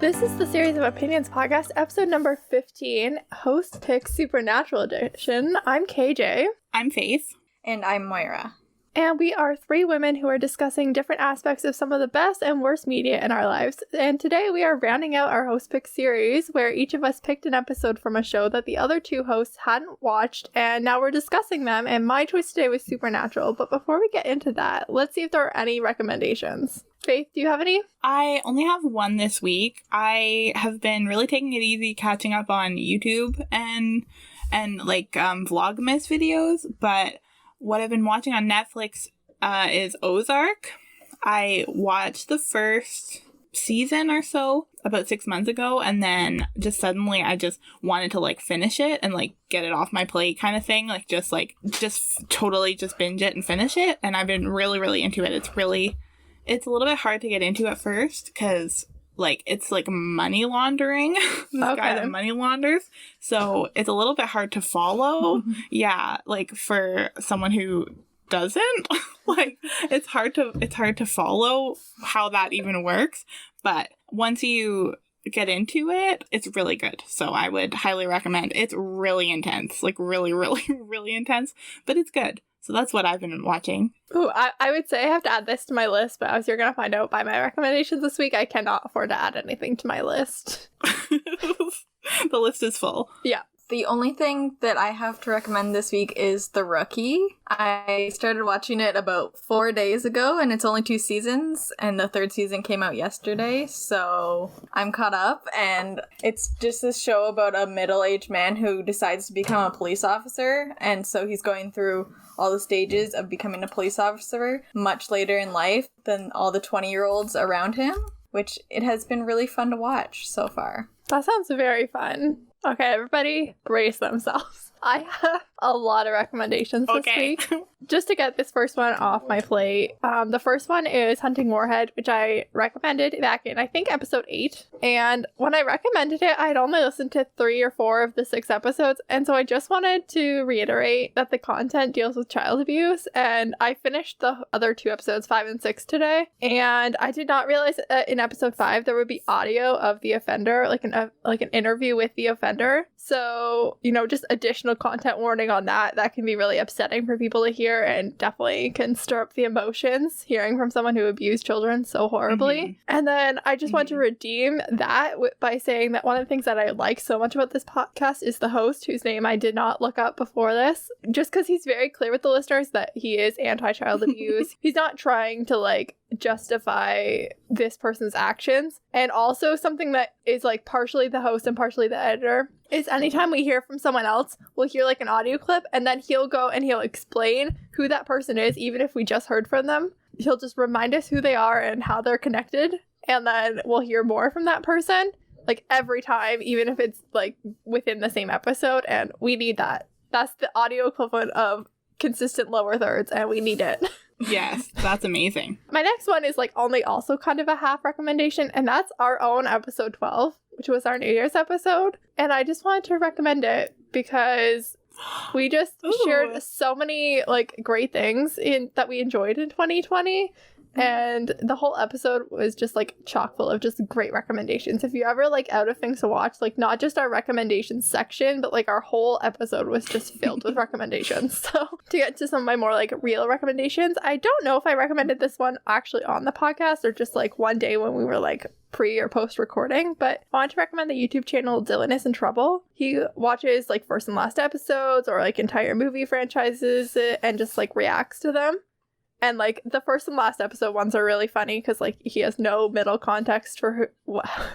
This is the Series of Opinions podcast, episode number 15, Host Picks Supernatural Edition. I'm KJ. I'm Faith. And I'm Moira. And we are three women who are discussing different aspects of some of the best and worst media in our lives. And today we are rounding out our Host Pick series, where each of us picked an episode from a show that the other two hosts hadn't watched, and now we're discussing them. And my choice today was Supernatural. But before we get into that, let's see if there are any recommendations. Faith, do you have any? I only have one this week. I have been really taking it easy, catching up on YouTube and Vlogmas videos, but what I've been watching on Netflix is Ozark. I watched the first season or so about 6 months ago, and then just suddenly I just wanted to finish it and get it off my plate kind of thing. Just totally just binge it and finish it. And I've been really, really into it. It's a little bit hard to get into at first because it's money laundering. This guy that money launders. So it's a little bit hard to follow. Yeah, for someone who doesn't, it's hard to follow how that even works. But once you get into it, it's really good. So I would highly recommend. It's really intense, really, really, really intense, but it's good. So that's what I've been watching. Ooh, I would say I have to add this to my list, but as you're going to find out by my recommendations this week, I cannot afford to add anything to my list. The list is full. Yeah. The only thing that I have to recommend this week is The Rookie. I started watching it about 4 days ago, and it's only 2 seasons, and the 3rd season came out yesterday, so I'm caught up, and it's just this show about a middle-aged man who decides to become a police officer, and so he's going through all the stages of becoming a police officer much later in life than all the 20-year-olds around him, which it has been really fun to watch so far. That sounds very fun. Okay, everybody, brace themselves. I have a lot of recommendations this week. Just to get this first one off my plate. The first one is Hunting Warhead, which I recommended back in, I think, episode 8. And when I recommended it, I'd only listened to 3 or 4 of the 6 episodes. And so I just wanted to reiterate that the content deals with child abuse. And I finished the other 2 episodes, 5 and 6, today. And I did not realize that in episode 5 there would be audio of the offender, like an interview with the offender. So, just additional content warning on that. That can be really upsetting for people to hear and definitely can stir up the emotions hearing from someone who abused children so horribly. Mm-hmm. And then I just want to redeem that by saying that one of the things that I like so much about this podcast is the host, whose name I did not look up before this, just because he's very clear with the listeners that he is anti-child abuse. He's not trying to justify this person's actions. And also something that is partially the host and partially the editor is anytime we hear from someone else, we'll hear an audio clip, and then he'll go and he'll explain who that person is, even if we just heard from them. He'll just remind us who they are and how they're connected, and then we'll hear more from that person every time, even if it's within the same episode. And we need that. That's the audio equivalent of consistent lower thirds, and we need it. Yes, that's amazing. My next one is only also kind of a half recommendation, and that's our own episode 12, which was our New Year's episode. And I just wanted to recommend it because we just shared so many great things that we enjoyed in 2020. And the whole episode was just chock full of just great recommendations. If you're ever out of things to watch, not just our recommendations section, but our whole episode was just filled with recommendations. So to get to some of my more real recommendations, I don't know if I recommended this one actually on the podcast or just one day when we were pre or post recording, but I want to recommend the YouTube channel Dylan is in Trouble. He watches first and last episodes or entire movie franchises and just reacts to them. And, the first and last episode ones are really funny because, he has no middle context for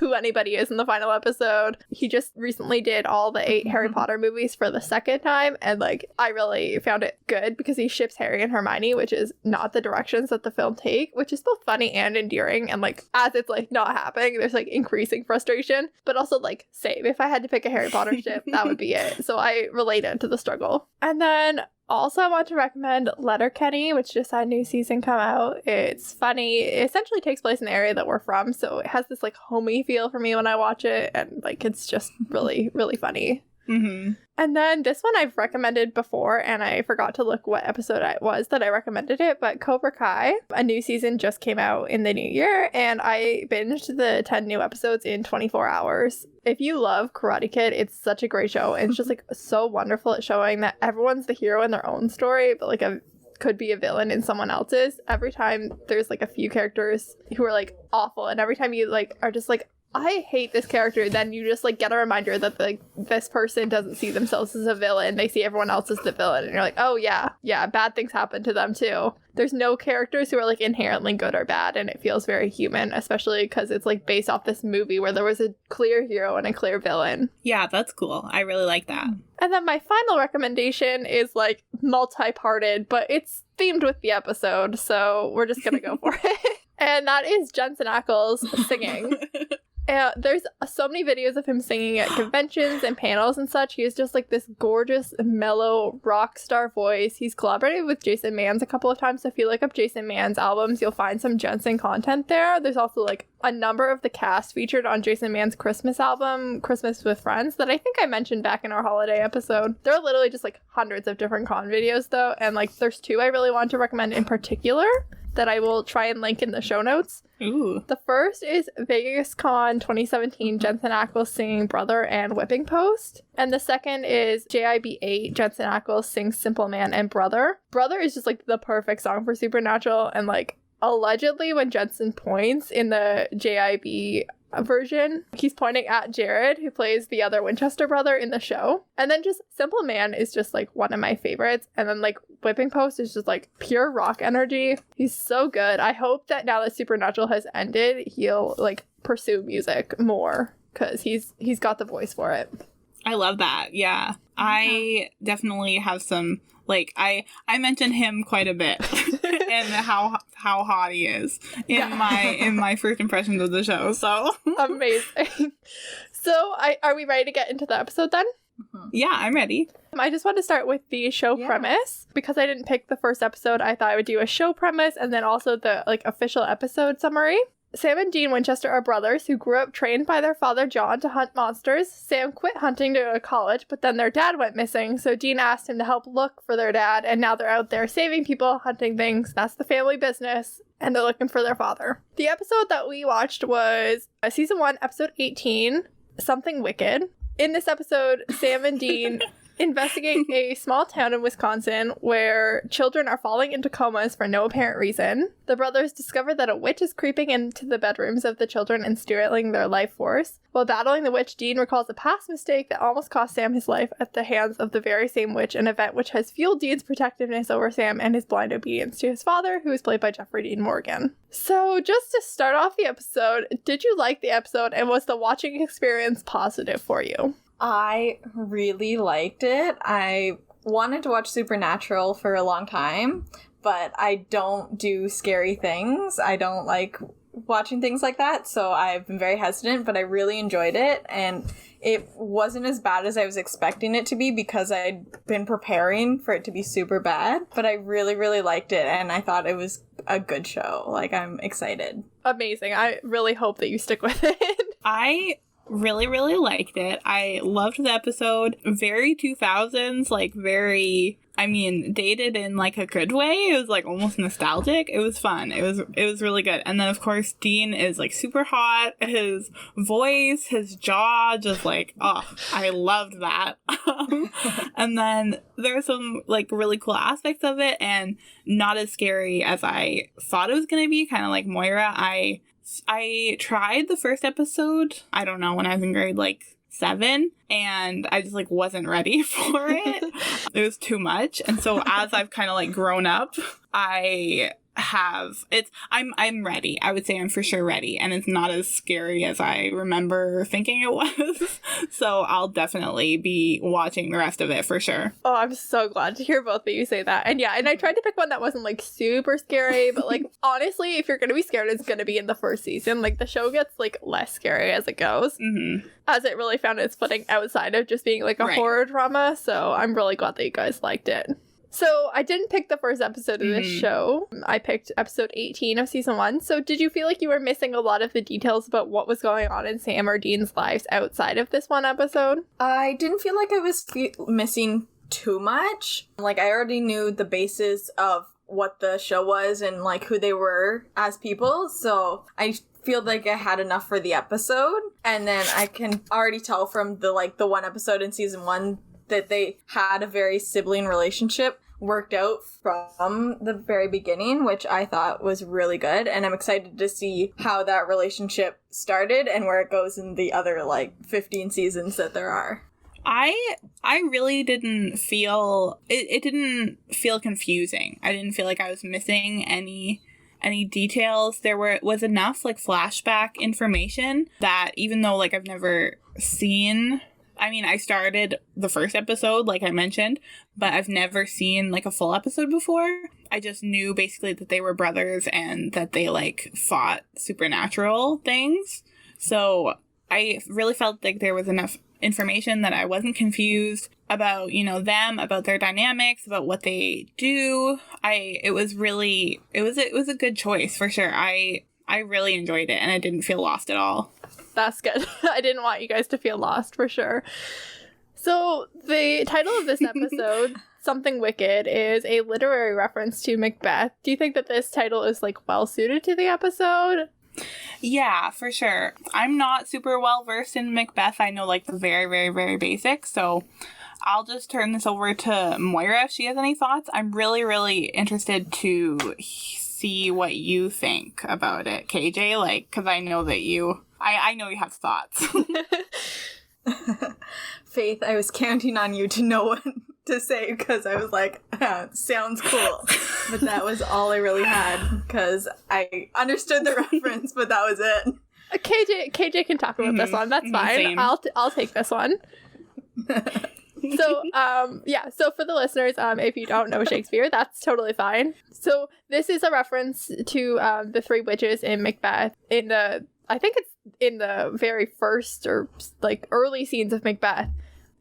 who anybody is in the final episode. He just recently did all the 8 Harry Potter movies for the 2nd time. And, I really found it good because he ships Harry and Hermione, which is not the directions that the film take, which is both funny and endearing. And, as it's, not happening, there's, increasing frustration. But also, same. If I had to pick a Harry Potter ship, that would be it. So I related to the struggle. And then also, I want to recommend Letterkenny, which just had a new season come out. It's funny. It essentially takes place in the area that we're from, so it has this homey feel for me when I watch it, and it's just really, really funny. Mm-hmm. And then this one I've recommended before, and I forgot to look what episode it was that I recommended it, but Cobra Kai, a new season just came out in the new year, and I binged the 10 new episodes in 24 hours. If you love Karate Kid, it's such a great show, and it's just like so wonderful at showing that everyone's the hero in their own story, but like could be a villain in someone else's. Every time there's like a few characters who are like awful, and every time you like are just like, I hate this character, then you just like get a reminder that like this person doesn't see themselves as a villain, they see everyone else as the villain, and you're like, oh yeah, bad things happen to them too. There's no characters who are like inherently good or bad, and it feels very human, especially because it's like based off this movie where there was a clear hero and a clear villain. Yeah, that's cool. I really like that. And then my final recommendation is like multi-parted, but it's themed with the episode, so we're just gonna go for it. And that is Jensen Ackles singing. There's so many videos of him singing at conventions and panels and such. He has just like this gorgeous, mellow rock star voice. He's collaborated with Jason Manns a couple of times. So if you look up Jason Manns albums, you'll find some Jensen content there. There's also like a number of the cast featured on Jason Manns' Christmas album, Christmas with Friends, that I think I mentioned back in our holiday episode. There are literally just like hundreds of different con videos though. And like there's two I really want to recommend in particular that I will try and link in the show notes. Ooh. The first is Vegas Con 2017, Jensen Ackles singing Brother and Whipping Post. And the second is JIB8, Jensen Ackles sings Simple Man and Brother. Brother is just like the perfect song for Supernatural, and like allegedly when Jensen points in the JIB version, he's pointing at Jared, who plays the other Winchester brother in the show. And then just Simple Man is just like one of my favorites. And then like Whipping Post is just like pure rock energy. He's so good. I hope that now that Supernatural has ended, he'll like pursue music more, because he's got the voice for it. I love that. Yeah. I definitely have some, like, I mentioned him quite a bit and how hot he is in my first impressions of the show. So amazing. So are we ready to get into the episode then? Yeah, I'm ready. I just want to start with the show premise. Because I didn't pick the first episode, I thought I would do a show premise and then also the like official episode summary. Sam and Dean Winchester are brothers who grew up trained by their father John to hunt monsters. Sam quit hunting to go to college, but then their dad went missing, so Dean asked him to help look for their dad, and now they're out there saving people, hunting things. That's the family business, and they're looking for their father. The episode that we watched was season 1, episode 18, Something Wicked. In this episode, Sam and Dean investigate a small town in Wisconsin where children are falling into comas for no apparent reason. The brothers discover that a witch is creeping into the bedrooms of the children and stealing their life force. While battling the witch, Dean recalls a past mistake that almost cost Sam his life at the hands of the very same witch, an event which has fueled Dean's protectiveness over Sam and his blind obedience to his father, who is played by Jeffrey Dean Morgan. So just to start off the episode, did you like the episode, and was the watching experience positive for you? I really liked it. I wanted to watch Supernatural for a long time, but I don't do scary things. I don't like watching things like that, so I've been very hesitant, but I really enjoyed it, and it wasn't as bad as I was expecting it to be because I'd been preparing for it to be super bad, but I really, really liked it, and I thought it was a good show. Like, I'm excited. Amazing. I really hope that you stick with it. I really, really liked it. I loved the episode. Very 2000s, like very, I mean, dated in like a good way. It was like almost nostalgic. It was fun. It was really good. And then of course Dean is like super hot. His voice, his jaw, just like, oh, I loved that. And then there's some like really cool aspects of it and not as scary as I thought it was gonna be. Kind of like Moira. I tried the first episode, I don't know, when I was in grade like 7, and I just like wasn't ready for it. It was too much. And so as I've kind of like grown up, I'm ready. I would say I'm for sure ready, and it's not as scary as I remember thinking it was. So I'll definitely be watching the rest of it for sure. Oh, I'm so glad to hear both of you say that. And yeah, and I tried to pick one that wasn't like super scary, but like honestly, if you're gonna be scared, it's gonna be in the first season. Like the show gets like less scary as it goes, as it really found its footing outside of just being like a horror drama. So I'm really glad that you guys liked it. So I didn't pick the first episode of this show. I picked episode 18 of season 1. So did you feel like you were missing a lot of the details about what was going on in Sam or Dean's lives outside of this one episode? I didn't feel like I was missing too much. Like, I already knew the basis of what the show was and, like, who they were as people. So I feel like I had enough for the episode. And then I can already tell from the one episode in season 1 that they had a very sibling relationship worked out from the very beginning, which I thought was really good. And I'm excited to see how that relationship started and where it goes in the other, 15 seasons that there are. I really didn't feel... It didn't feel confusing. I didn't feel like I was missing any details. There was enough, flashback information that even though, I've never seen... I mean, I started the first episode, like I mentioned, but I've never seen, a full episode before. I just knew, basically, that they were brothers and that they, fought supernatural things. So I really felt like there was enough information that I wasn't confused about, them, about their dynamics, about what they do. It was a good choice, for sure. I really enjoyed it, and I didn't feel lost at all. That's good. I didn't want you guys to feel lost, for sure. So the title of this episode, Something Wicked, is a literary reference to Macbeth. Do you think that this title is, well suited to the episode? Yeah, for sure. I'm not super well versed in Macbeth. I know, the very, very, very basic. So I'll just turn this over to Moira if she has any thoughts. I'm really, really interested to see what you think about it, KJ, because I know that I know you have thoughts. Faith, I was counting on you to know what to say because I was like, sounds cool. But that was all I really had because I understood the reference, but that was it. KJ can talk about this one. That's fine. Same. I'll take this one. So, so for the listeners, if you don't know Shakespeare, that's totally fine. So this is a reference to the three witches in Macbeth I think it's in the very first or early scenes of Macbeth.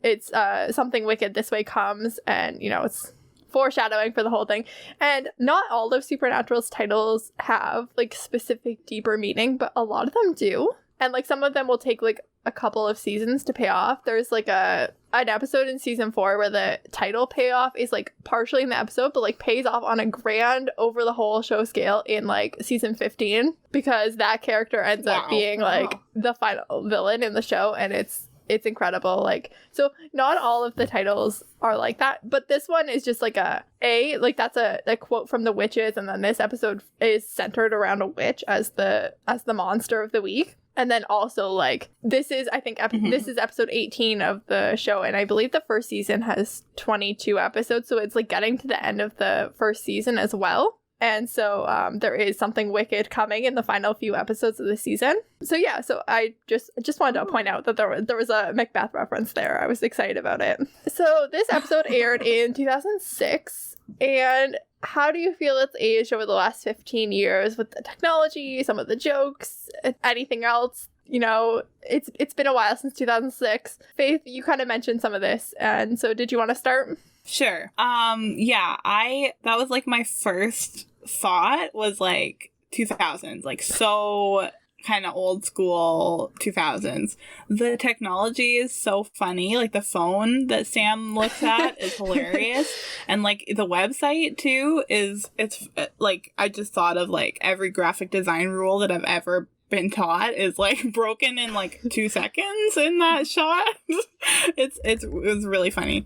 It's Something Wicked This Way Comes, and it's foreshadowing for the whole thing. And not all of Supernatural's titles have specific deeper meaning, but a lot of them do. And some of them will take a couple of seasons to pay off. There's an episode in season 4 where the title payoff is partially in the episode, but pays off on a grand over the whole show scale in season 15 because that character ends up being the final villain in the show, and it's incredible. So not all of the titles are like that, but this one is just that's a quote from the witches, and then this episode is centered around a witch as the monster of the week. And then also, this is, I think, this is episode 18 of the show, and I believe the first season has 22 episodes, so it's, getting to the end of the first season as well. And so there is something wicked coming in the final few episodes of the season. So yeah, so I just wanted to point out that there was a Macbeth reference there. I was excited about it. So this episode aired in 2006, and how do you feel it's aged over the last 15 years with the technology, some of the jokes, anything else? It's been a while since 2006. Faith, you kind of mentioned some of this, and so did you want to start? Sure. That was my first thought was 2000s, so kind of old school 2000s. The technology is so funny. The phone that Sam looks at is hilarious. And the website too it's I just thought of every graphic design rule that I've ever been taught is broken in 2 seconds in that shot. It was really funny.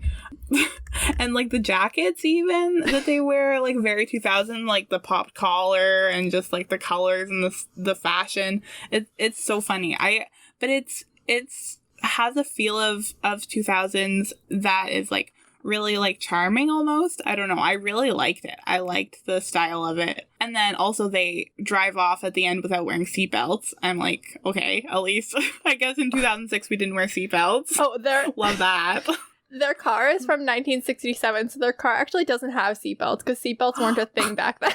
And the jackets even that they wear very 2000, the popped collar and just the colors and the fashion. It's so funny. But it's has a feel of 2000s that is really charming almost. I don't know. I really liked it. I liked the style of it. And then also they drive off at the end without wearing seatbelts. I'm okay, at least I guess in 2006 we didn't wear seatbelts. Oh, love that. Their car is from 1967, so their car actually doesn't have seatbelts because seatbelts weren't a thing back then.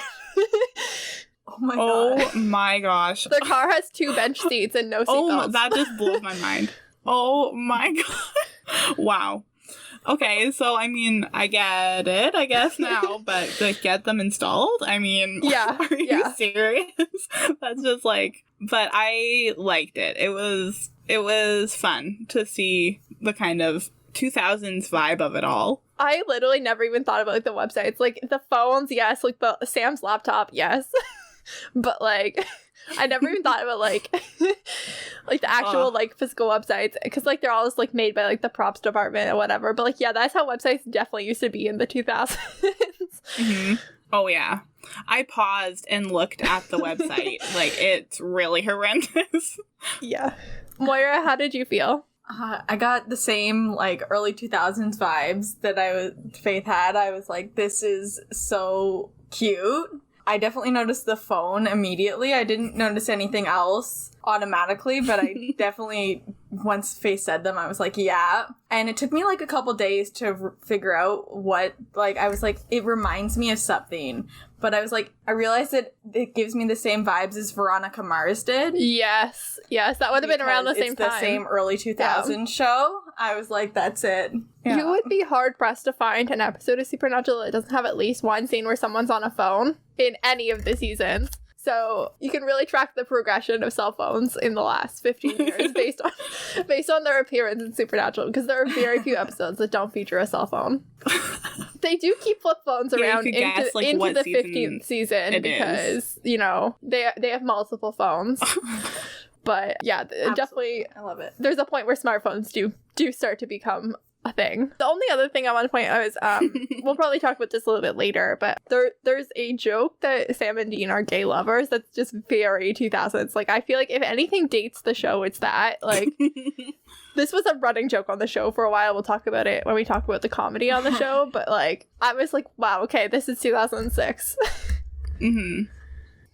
Oh my gosh. Their car has 2 bench seats and no seatbelts. Oh, that just blows my mind. Oh my god. Wow. Okay, so I mean, I get it, I guess now, but to get them installed? I mean, Yeah, are you serious? That's just like, but I liked it. It was fun to see the kind of 2000s vibe of it all. I literally never even thought about like the websites. Like the phones, yes, like the Sam's laptop, yes. But like I never even thought about like like the actual like physical websites, because like they're all just like made by like the props department or whatever. But like, yeah, that's how websites definitely used to be in the 2000s. Mm-hmm. Oh yeah, I paused and looked at the website. Like, it's really horrendous. Yeah. Moira, how did you feel? I got the same like early 2000s vibes that Faith had. I was like, this is so cute. I definitely noticed the phone immediately. I didn't notice anything else automatically, but I definitely, once Faith said them, I was like, yeah. And it took me like a couple days to figure out what, like, I was like, it reminds me of something. But I was like, I realized that it gives me the same vibes as Veronica Mars did. Yes, that would have been around the same time. It's the same early 2000s show. I was like, that's it. Yeah. You would be hard-pressed to find an episode of Supernatural that doesn't have at least one scene where someone's on a phone in any of the seasons. So you can really track the progression of cell phones in the last 15 years based on their appearance in Supernatural, because there are very few episodes that don't feature a cell phone. They do keep flip phones around into the 15th season because, you know, they have multiple phones. But yeah, definitely, I love it. There's a point where smartphones do start to become a thing. The only other thing I want to point out is, we'll probably talk about this a little bit later, but there's a joke that Sam and Dean are gay lovers that's just very 2000s. Like, I feel like if anything dates the show, it's that. Like, this was a running joke on the show for a while. We'll talk about it when we talk about the comedy on the show, but like, I was like, wow, okay, this is 2006. Mm-hmm.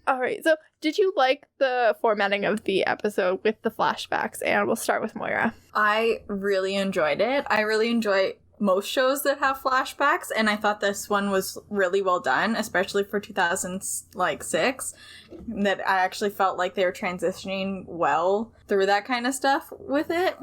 All right, so did you like the formatting of the episode with the flashbacks? And we'll start with Moira. I really enjoyed it. I really enjoy most shows that have flashbacks, and I thought this one was really well done, especially for 2006. That I actually felt like they were transitioning well through that kind of stuff with it.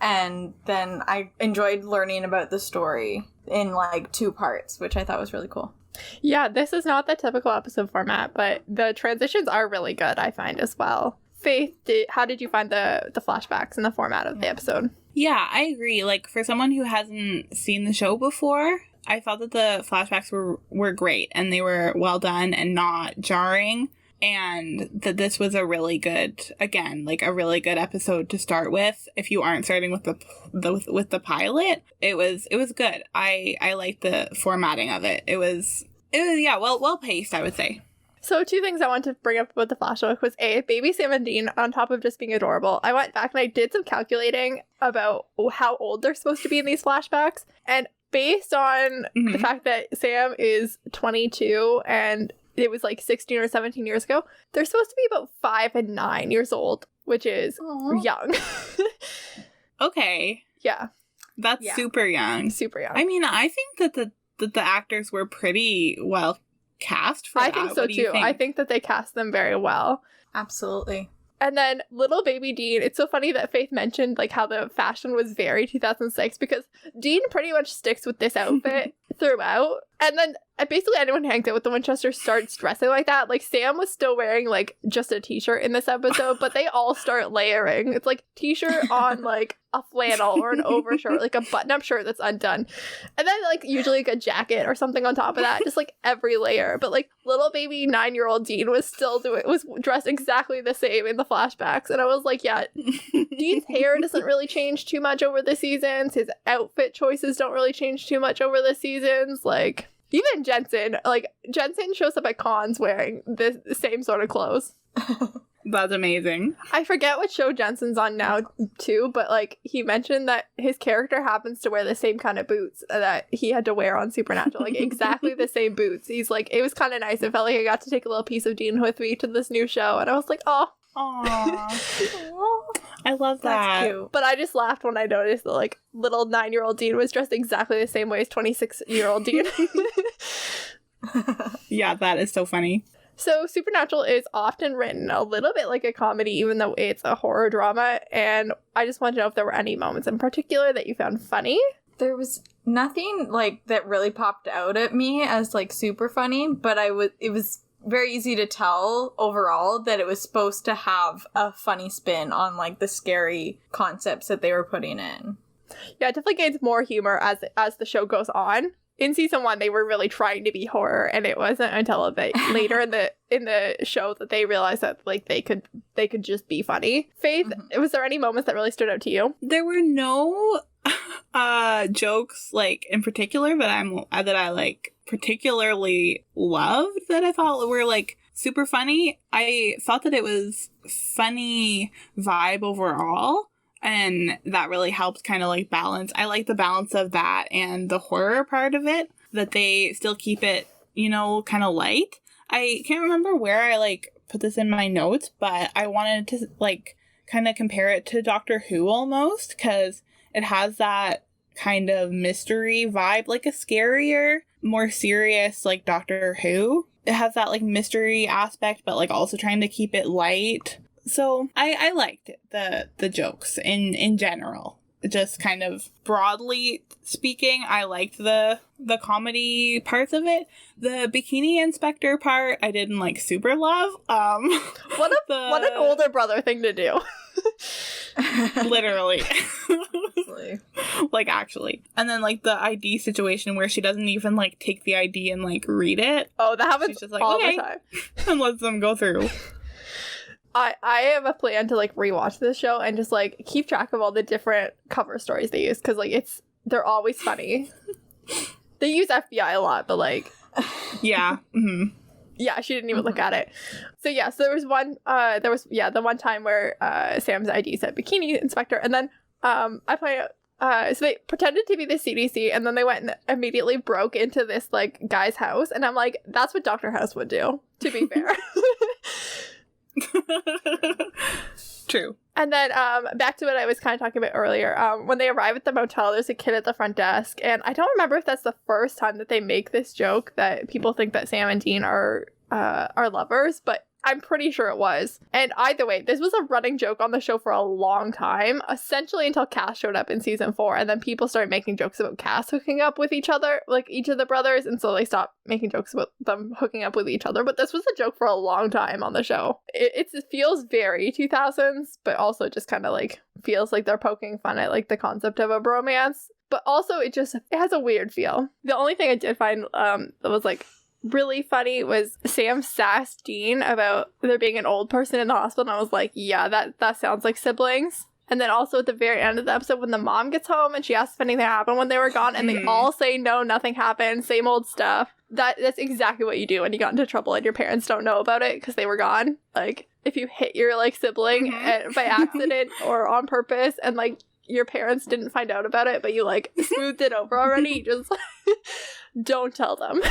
And then I enjoyed learning about the story in like 2 parts, which I thought was really cool. Yeah, this is not the typical episode format, but the transitions are really good, I find, as well. Faith, how did you find the flashbacks and the format of the episode? Yeah, I agree. Like, for someone who hasn't seen the show before, I felt that the flashbacks were great, and they were well done and not jarring, and that this was a really good, again, like a really good episode to start with. If you aren't starting with the pilot, it was good. I liked the formatting of it. It was yeah, well paced, I would say. So 2 things I want to bring up about the flashback was A, baby Sam and Dean, on top of just being adorable. I went back and I did some calculating about how old they're supposed to be in these flashbacks, and based on the fact that Sam is 22 and it was like 16 or 17 years ago, they're supposed to be about 5 and 9 years old, which is young. Okay. Yeah. That's super young. Super young. I mean, I think that the actors were pretty well cast for that. I think so too. I think that they cast them very well. Absolutely. And then little baby Dean, it's so funny that Faith mentioned like how the fashion was very 2006, because Dean pretty much sticks with this outfit throughout. And then basically anyone who hangs out with the Winchesters starts dressing like that. Like, Sam was still wearing like just a t-shirt in this episode, but they all start layering. It's like t-shirt on like a flannel or an overshirt, like a button-up shirt that's undone. And then like usually like a jacket or something on top of that, just like every layer. But like little baby 9-year-old Dean was dressed exactly the same in the flashbacks. And I was like, yeah, Dean's hair doesn't really change too much over the seasons. His outfit choices don't really change too much over the seasons. Like, even Jensen shows up at cons wearing the same sort of clothes. That's amazing. I forget what show Jensen's on now too, but like he mentioned that his character happens to wear the same kind of boots that he had to wear on Supernatural, like exactly the same boots. He's like, it was kind of nice. It felt like I got to take a little piece of Dean with me to this new show, and I was like, oh. Aww. I love that. That's cute. But I just laughed when I noticed that like little 9-year-old Dean was dressed exactly the same way as 26-year-old Dean. Yeah, that is so funny. So Supernatural is often written a little bit like a comedy, even though it's a horror drama. And I just wanted to know if there were any moments in particular that you found funny. There was nothing like that really popped out at me as like super funny, but it was very easy to tell overall that it was supposed to have a funny spin on like the scary concepts that they were putting in. Yeah, it definitely gains more humor as the show goes on. In season 1, they were really trying to be horror, and it wasn't until a bit later in the show that they realized that like they could just be funny. Faith, was there any moments that really stood out to you? There were no jokes like in particular that I like particularly loved that I thought were like super funny. I thought that it was funny vibe overall, and that really helped kind of like balance. I like the balance of that and the horror part of it, that they still keep it, you know, kind of light. I can't remember where I like put this in my notes, but I wanted to like kind of compare it to Doctor Who almost, because it has that kind of mystery vibe, like a scarier, more serious like Doctor Who. It has that like mystery aspect, but like also trying to keep it light. So I liked the jokes in general. Just kind of broadly speaking, I liked the comedy parts of it. The bikini inspector part I didn't like super love. What an older brother thing to do. Literally. Like actually. And then like the ID situation where she doesn't even like take the ID and like read it. Oh, that happens. She's just like, all okay, the time. And lets them go through. I have a plan to like rewatch this show and just like keep track of all the different cover stories they use, because like they're always funny. They use FBI a lot, but like yeah. Mm-hmm. Yeah, she didn't even look at it. So there was the one time where Sam's ID said bikini inspector, and then I play so they pretended to be the CDC, and then they went and immediately broke into this like guy's house, and I'm like, that's what Dr. House would do, to be fair. True. And then back to what I was kind of talking about earlier. When they arrive at the motel, there's a kid at the front desk, and I don't remember if that's the first time that they make this joke that people think that Sam and Dean are lovers, but I'm pretty sure it was. And either way, this was a running joke on the show for a long time, essentially until Cass showed up in season 4, and then people started making jokes about Cass hooking up with each other, like each of the brothers, and so they stopped making jokes about them hooking up with each other. But this was a joke for a long time on the show. It feels very 2000s, but also just kind of like feels like they're poking fun at like the concept of a bromance. But also it has a weird feel. The only thing I did find that was like really funny was Sam sassed Dean about there being an old person in the hospital, and I was like, yeah, that sounds like siblings. And then also at the very end of the episode when the mom gets home and she asks if anything happened when they were gone, and they all say no, nothing happened, same old stuff. That's exactly what you do when you got into trouble and your parents don't know about it because they were gone. Like if you hit your like sibling by accident or on purpose, and like your parents didn't find out about it, but you like smoothed it over already, you just don't tell them.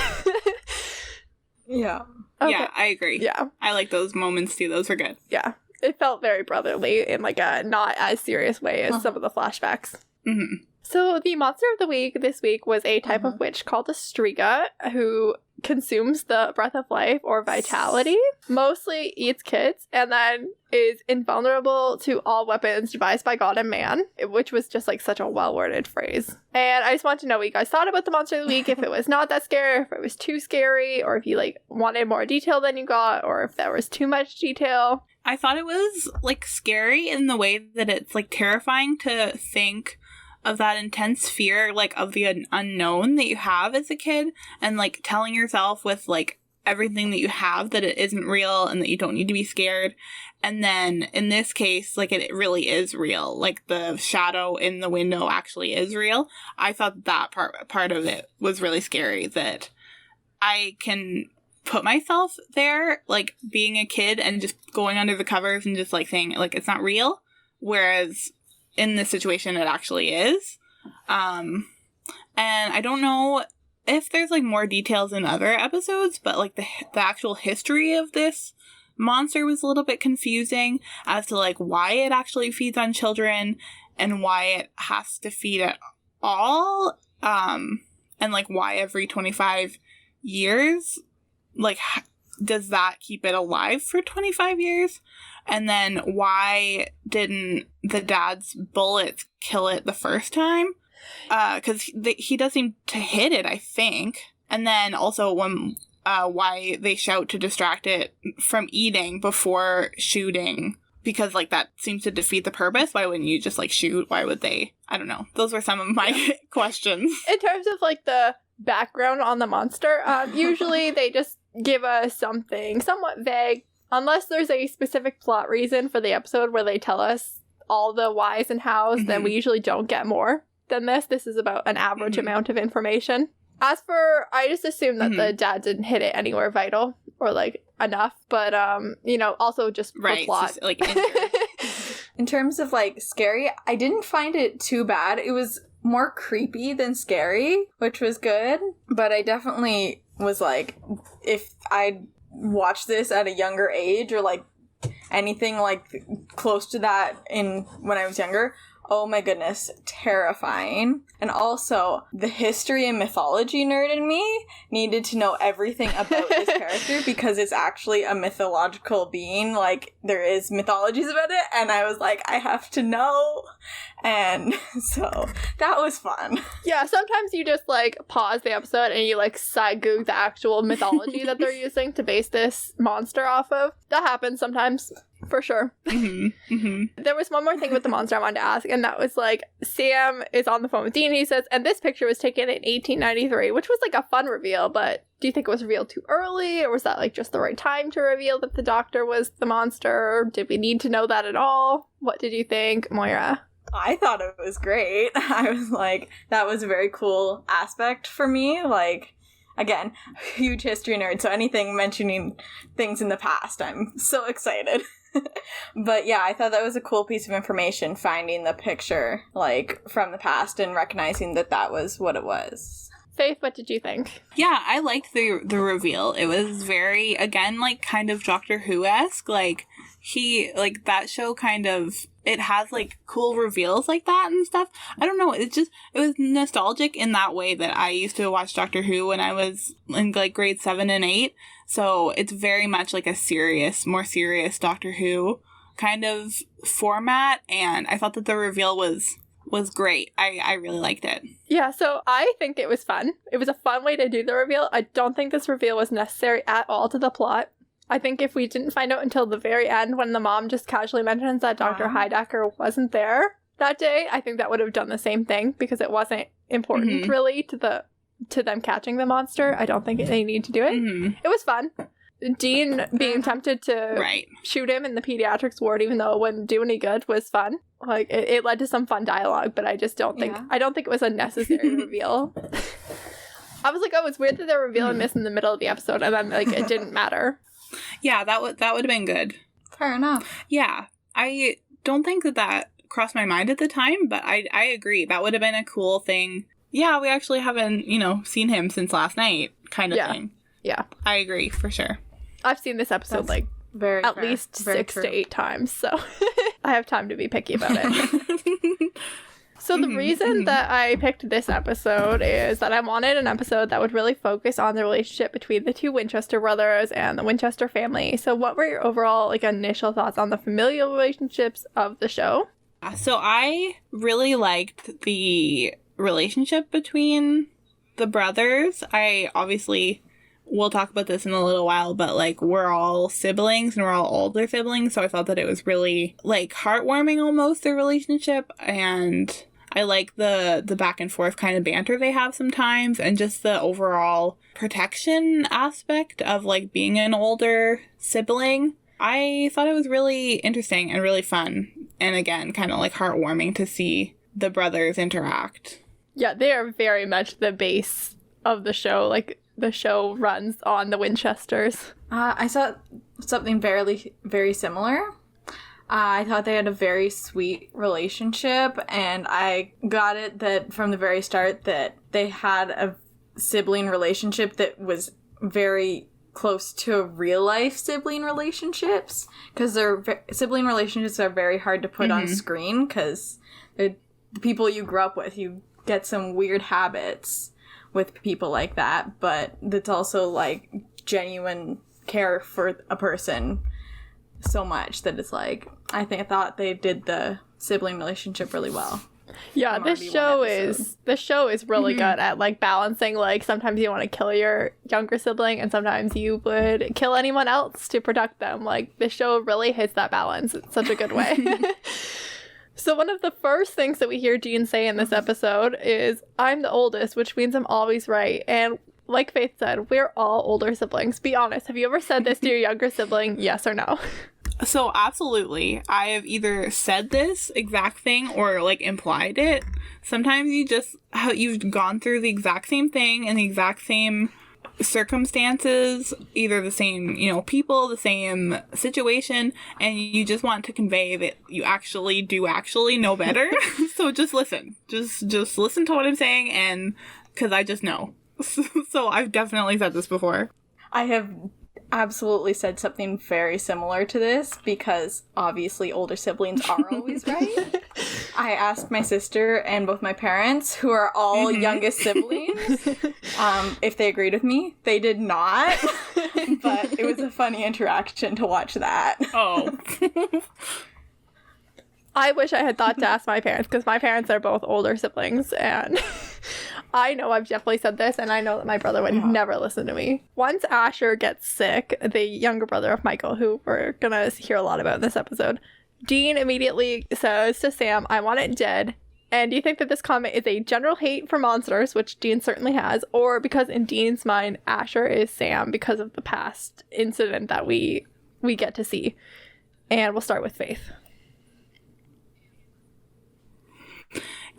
Yeah. Okay. Yeah, I agree. Yeah. I like those moments too. Those were good. Yeah. It felt very brotherly in like a not as serious way as some of the flashbacks. Mm-hmm. So the monster of the week this week was a type of witch called a Striga, who consumes the breath of life or vitality, mostly eats kids, and then is invulnerable to all weapons devised by God and man, which was just like such a well-worded phrase. And I just want to know what you guys thought about the monster of the week, if it was not that scary, if it was too scary, or if you like wanted more detail than you got, or if there was too much detail. I thought it was like scary in the way that it's like terrifying to think of that intense fear, like of the unknown that you have as a kid, and like telling yourself with like everything that you have that it isn't real and that you don't need to be scared. And then in this case, like it really is real. Like the shadow in the window actually is real. I thought that part of it was really scary, that I can put myself there, like being a kid and just going under the covers and just like saying like it's not real, whereas in this situation it actually is. And I don't know if there's like more details in other episodes, but like the actual history of this monster was a little bit confusing as to like why it actually feeds on children and why it has to feed at all, and like why every 25 years, like does that keep it alive for 25 years? And then why didn't the dad's bullets kill it the first time? because he does seem to hit it, I think. And then also when why they shout to distract it from eating before shooting, because like that seems to defeat the purpose. Why wouldn't you just like shoot? Why would they? I don't know. Those were some of my questions. In terms of like the background on the monster, usually they just give us something somewhat vague, unless there's a specific plot reason for the episode where they tell us all the whys and hows. Then we usually don't get more than this. This is about an average amount of information. As for, I just assumed that the dad didn't hit it anywhere vital or like enough, but also just for plot. Just, like injured. In terms of like scary, I didn't find it too bad. It was more creepy than scary, which was good. But I definitely was like, if I'd watched this at a younger age or like anything like close to that when I was younger, oh my goodness, terrifying. And also, the history and mythology nerd in me needed to know everything about this character because it's actually a mythological being. Like, there is mythologies about it, and I was like, I have to know. And so, that was fun. Yeah, sometimes you just, like, pause the episode and you, like, side Google the actual mythology that they're using to base this monster off of. That happens sometimes. For sure. There was one more thing with the monster I wanted to ask, and that was like, Sam is on the phone with Dean, and he says, and this picture was taken in 1893, which was like a fun reveal, but do you think it was revealed too early, or was that like just the right time to reveal that the doctor was the monster? Did we need to know that at all? What did you think, Moira? I thought it was great. I was like, that was a very cool aspect for me, like, again, huge history nerd, so anything mentioning things in the past, I'm so excited. But yeah, I thought that was a cool piece of information, finding the picture, like, from the past and recognizing that that was what it was. Faith, what did you think? Yeah, I liked the reveal. It was very, again, like, kind of Doctor Who-esque. Like, that show kind of, it has, like, cool reveals like that and stuff. I don't know, it was nostalgic in that way that I used to watch Doctor Who when I was in, like, grade 7 and 8. So it's very much like a more serious Doctor Who kind of format, and I thought that the reveal was great. I really liked it. Yeah, so I think it was fun. It was a fun way to do the reveal. I don't think this reveal was necessary at all to the plot. I think if we didn't find out until the very end when the mom just casually mentions that Dr. Heidecker wasn't there that day, I think that would have done the same thing because it wasn't important really to them catching the monster. I don't think they need to do it. It was fun. Dean being tempted to shoot him in the pediatrics ward even though it wouldn't do any good was fun. Like, it led to some fun dialogue, but I just don't think I don't think it was a necessary reveal. I was like, oh, it's weird that they're revealing this in the middle of the episode and then like it didn't matter. Yeah, that would have been good. Fair enough. Yeah, I don't think that crossed my mind at the time, but I agree. That would have been a cool thing. Yeah, we actually haven't, seen him since last night kind of thing. Yeah. I agree, for sure. I've seen this episode at least 6 to 8 times, so I have time to be picky about it. So the reason that I picked this episode is that I wanted an episode that would really focus on the relationship between the two Winchester brothers and the Winchester family. So what were your overall initial thoughts on the familial relationships of the show? So I really liked the relationship between the brothers. We'll talk about this in a little while, but we're all siblings and we're all older siblings, so I thought that it was really heartwarming almost, their relationship, and I like the back and forth kind of banter they have sometimes, and just the overall protection aspect of being an older sibling. I thought it was really interesting and really fun, and again, kind of heartwarming to see the brothers interact. Yeah, they are very much the base of the show. The show runs on the Winchesters. I saw something very, very similar. I thought they had a very sweet relationship, and I got it that from the very start that they had a sibling relationship that was very close to real-life sibling relationships, because their sibling relationships are very hard to put on screen, because the people you grew up with, you get some weird habits with people like that, but it's also genuine care for a person so much that it's I thought they did the sibling relationship really well. Yeah, from this already show one episode. is really good at like balancing, like sometimes you want to kill your younger sibling and sometimes you would kill anyone else to protect them. Like this show really hits that balance in such a good way. So one of the first things that we hear Dean say in this episode is, "I'm the oldest, which means I'm always right." And like Faith said, we're all older siblings. Be honest, have you ever said this to your younger sibling? Yes or no? So absolutely. I have either said this exact thing or like implied it. Sometimes you've gone through the exact same thing in the exact same circumstances, either the same, people, the same situation, and you just want to convey that you actually know better. So just listen. Just listen to what I'm saying, and because I just know. So I've definitely said this before. I have absolutely said something very similar to this because obviously older siblings are always right. I asked my sister and both my parents, who are all youngest siblings, if they agreed with me. They did not, but it was a funny interaction to watch that. Oh. I wish I had thought to ask my parents because my parents are both older siblings and I know I've definitely said this and I know that my brother would never listen to me. Once Asher gets sick, the younger brother of Michael, who we're gonna hear a lot about in this episode, Dean immediately says to Sam, "I want it dead." And do you think that this comment is a general hate for monsters, which Dean certainly has, or because in Dean's mind, Asher is Sam because of the past incident that we get to see? And we'll start with Faith.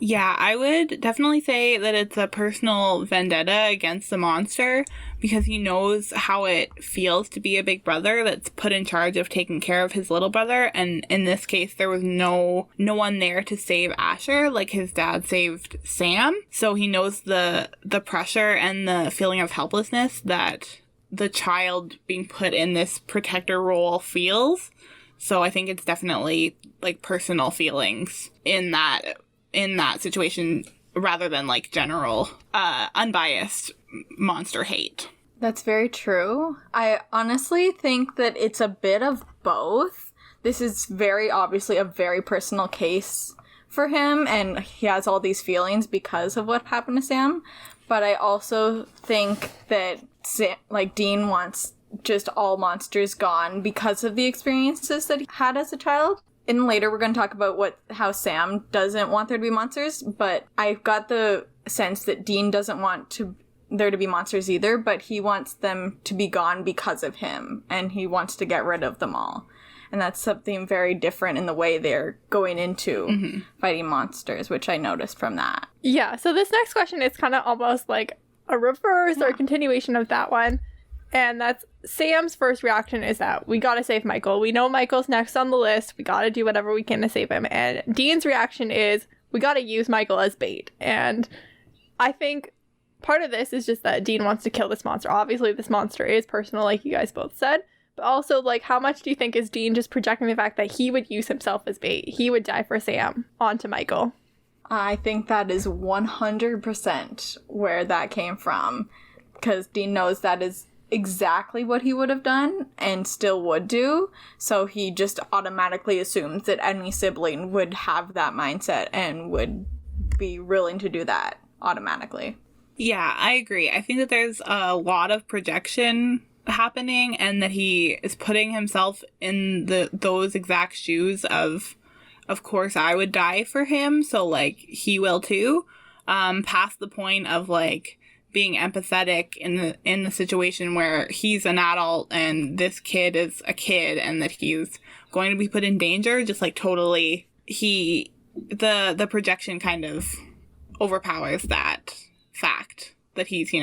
Yeah, I would definitely say that it's a personal vendetta against the monster because he knows how it feels to be a big brother that's put in charge of taking care of his little brother. And in this case, there was no one there to save Asher like his dad saved Sam. So he knows the pressure and the feeling of helplessness that the child being put in this protector role feels. So I think it's definitely like personal feelings in that situation rather than like general unbiased monster hate. That's very true. I honestly think that it's a bit of both. This is very obviously a very personal case for him and he has all these feelings because of what happened to Sam, but I also think that Dean wants just all monsters gone because of the experiences that he had as a child. And later we're going to talk about how Sam doesn't want there to be monsters, but I've got the sense that Dean doesn't want there to be monsters either, but he wants them to be gone because of him, and he wants to get rid of them all. And that's something very different in the way they're going into fighting monsters, which I noticed from that. Yeah, so this next question is kind of almost like a reverse or a continuation of that one. And that's Sam's first reaction is that we gotta save Michael. We know Michael's next on the list. We gotta do whatever we can to save him. And Dean's reaction is we gotta use Michael as bait. And I think part of this is just that Dean wants to kill this monster. Obviously, this monster is personal, like you guys both said. But also, like, how much do you think is Dean just projecting the fact that he would use himself as bait? He would die for Sam onto Michael. I think that is 100% where that came from. Because Dean knows that is exactly what he would have done and still would do, so he just automatically assumes that any sibling would have that mindset and would be willing to do that automatically. Yeah, I agree. I think that there's a lot of projection happening and that he is putting himself in those exact shoes of course I would die for him, so like he will too, past the point of like being empathetic in the situation where he's an adult and this kid is a kid and that he's going to be put in danger. Just like totally the projection kind of overpowers that fact that he's,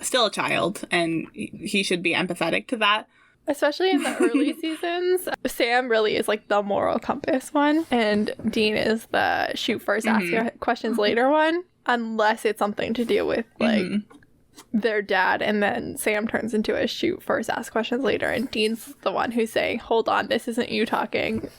still a child and he should be empathetic to that. Especially in the early seasons, Sam really is like the moral compass one and Dean is the shoot first, ask your questions later one, unless it's something to do with like their dad, and then Sam turns into a shoot first, ask questions later, and Dean's the one who's saying, hold on, this isn't you talking.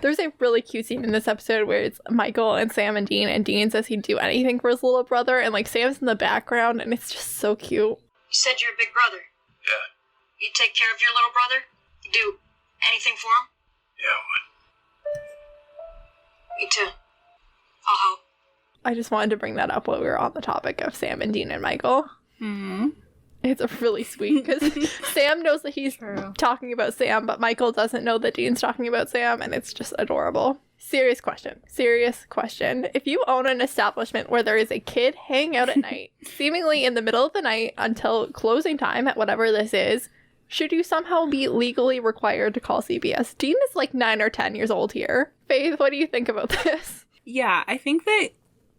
There's a really cute scene in this episode where it's Michael and Sam and Dean says he'd do anything for his little brother, and like Sam's in the background, and it's just so cute. You said you're a big brother. Yeah. You take care of your little brother? You do anything for him? Yeah, what? Me too. I'll help. I just wanted to bring that up while we were on the topic of Sam and Dean and Michael. Mm-hmm. It's really sweet because Sam knows that he's talking about Sam, but Michael doesn't know that Dean's talking about Sam, and it's just adorable. Serious question. If you own an establishment where there is a kid hanging out at night, seemingly in the middle of the night until closing time at whatever this is, should you somehow be legally required to call CPS? Dean is like 9 or 10 years old here. Faith, what do you think about this? Yeah, I think that,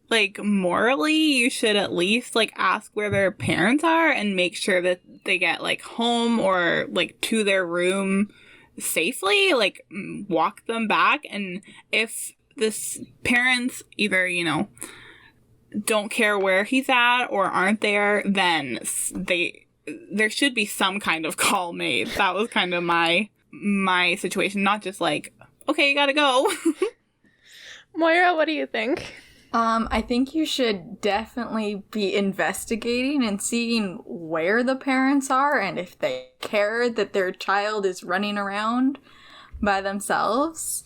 like, morally, you should at least, like, ask where their parents are and make sure that they get, like, home or, like, to their room safely, like, walk them back. And if this parents either, you know, don't care where he's at or aren't there, then there should be some kind of call made. That was kind of my situation, not just like, okay, you gotta go. Moira, what do you think? I think you should definitely be investigating and seeing where the parents are and if they care that their child is running around by themselves.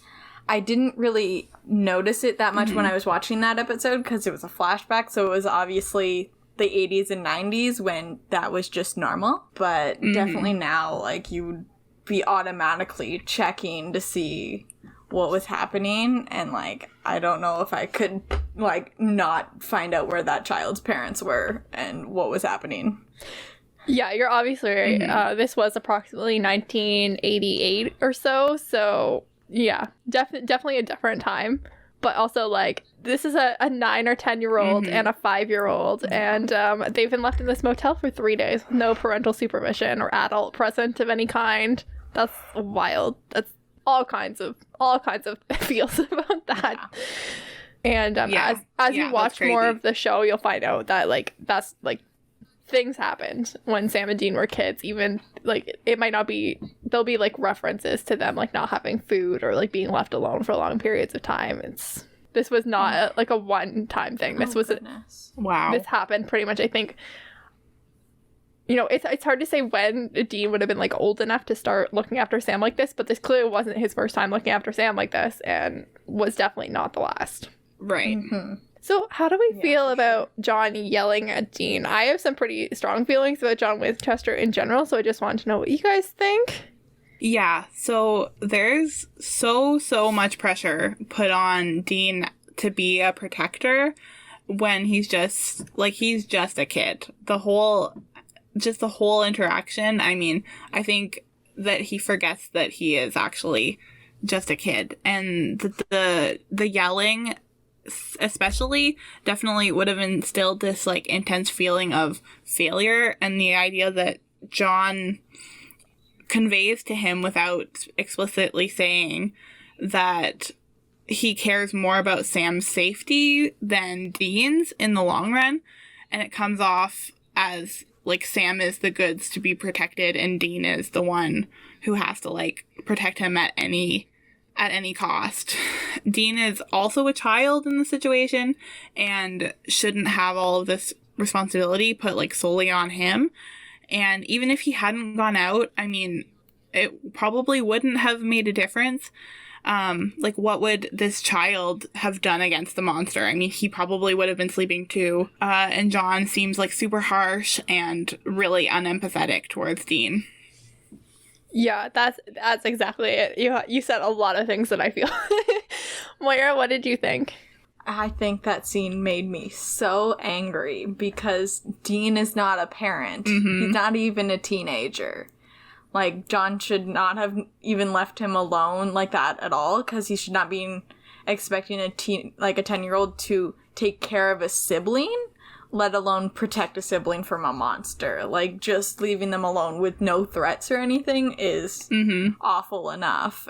I didn't really notice it that much when I was watching that episode because it was a flashback, so it was obviously the 80s and 90s when that was just normal. But definitely now, like, you would be automatically checking to see what was happening, and, like, I don't know if I could, like, not find out where that child's parents were and what was happening. Yeah, you're obviously right. This was approximately 1988 or so yeah, definitely a different time. But also, like, this is a 9 or 10-year-old and a 5-year-old, and they've been left in this motel for 3 days with no parental supervision or adult present of any kind. That's wild. That's all kinds of feels about that. And as you watch more of the show, you'll find out that, like, that's, like, things happened when Sam and Dean were kids. Even, like, it might not be, there'll be, like, references to them, like, not having food or, like, being left alone for long periods of time. This was not like a one-time thing. This wow. This happened pretty much, I think. You know, it's hard to say when Dean would have been, like, old enough to start looking after Sam like this, but this clearly wasn't his first time looking after Sam like this, and was definitely not the last. Right. So how do we feel about John yelling at Dean? I have some pretty strong feelings about John Winchester in general, so I just wanted to know what you guys think. Yeah, so there's so much pressure put on Dean to be a protector when he's just a kid. The whole interaction, I mean, I think that he forgets that he is actually just a kid. And the yelling especially definitely would have instilled this, like, intense feeling of failure, and the idea that John conveys to him without explicitly saying that he cares more about Sam's safety than Dean's in the long run. And it comes off as, like, Sam is the goods to be protected and Dean is the one who has to, like, protect him at any cost. Dean is also a child in the situation and shouldn't have all of this responsibility put, like, solely on him. And even if he hadn't gone out, I mean, it probably wouldn't have made a difference. Like, what would this child have done against the monster? I mean, he probably would have been sleeping too. And John seems, like, super harsh and really unempathetic towards Dean. Yeah, that's exactly it. You said a lot of things that I feel. Moira, what did you think? I think that scene made me so angry because Dean is not a parent. He's not even a teenager. Like, John should not have even left him alone like that at all, because he should not be expecting a 10-year-old to take care of a sibling, let alone protect a sibling from a monster. Like, just leaving them alone with no threats or anything is awful enough.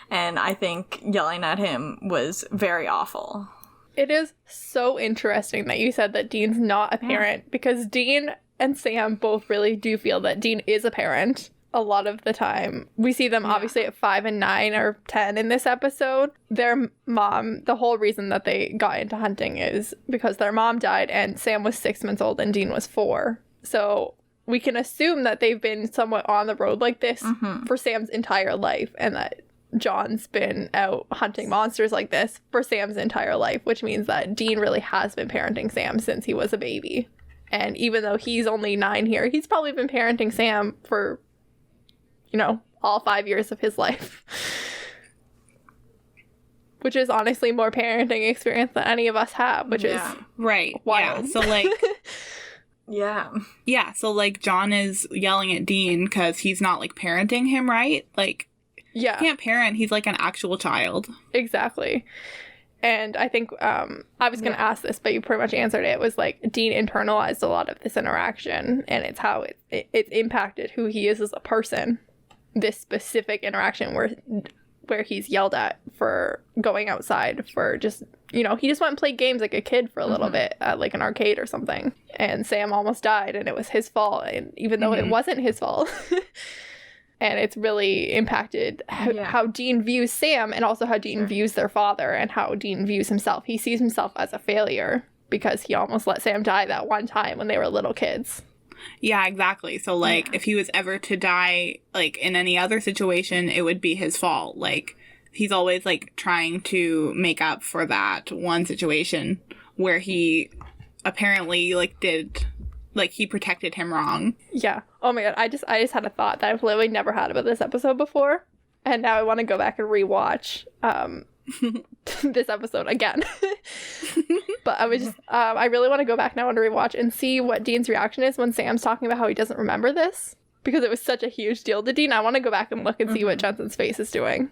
And I think yelling at him was very awful. It is so interesting that you said that Dean's not a parent, because Dean and Sam both really do feel that Dean is a parent a lot of the time. We see them obviously at 5 and 9 or 10 in this episode. Their mom, the whole reason that they got into hunting is because their mom died and Sam was 6 months old and Dean was 4. So we can assume that they've been somewhat on the road like this for Sam's entire life, and that John's been out hunting monsters like this for Sam's entire life, which means that Dean really has been parenting Sam since he was a baby. And even though he's only 9 here, he's probably been parenting Sam for, you know, all 5 years of his life. Which is honestly more parenting experience than any of us have, which is right. wild. Yeah. So like Yeah. So like John is yelling at Dean because he's not like parenting him right. Like he can't parent, he's like an actual child. Exactly. And I think I was going to ask this, but you pretty much answered it. It was like Dean internalized a lot of this interaction, and it's how it impacted who he is as a person. This specific interaction where he's yelled at for going outside for just, you know, he just went and played games like a kid for a little bit at like an arcade or something. And Sam almost died and it was his fault. And even though it wasn't his fault. And it's really impacted how Dean views Sam and also how Dean views their father and how Dean views himself. He sees himself as a failure because he almost let Sam die that one time when they were little kids. Yeah, exactly. So, like, if he was ever to die, like, in any other situation, it would be his fault. Like, he's always, like, trying to make up for that one situation where he apparently, like, he protected him wrong. Yeah. Oh my god, I just had a thought that I've literally never had about this episode before. And now I want to go back and rewatch this episode again. But I really want to go back now and rewatch and see what Dean's reaction is when Sam's talking about how he doesn't remember this. Because it was such a huge deal to Dean. I want to go back and look and see what Jensen's face is doing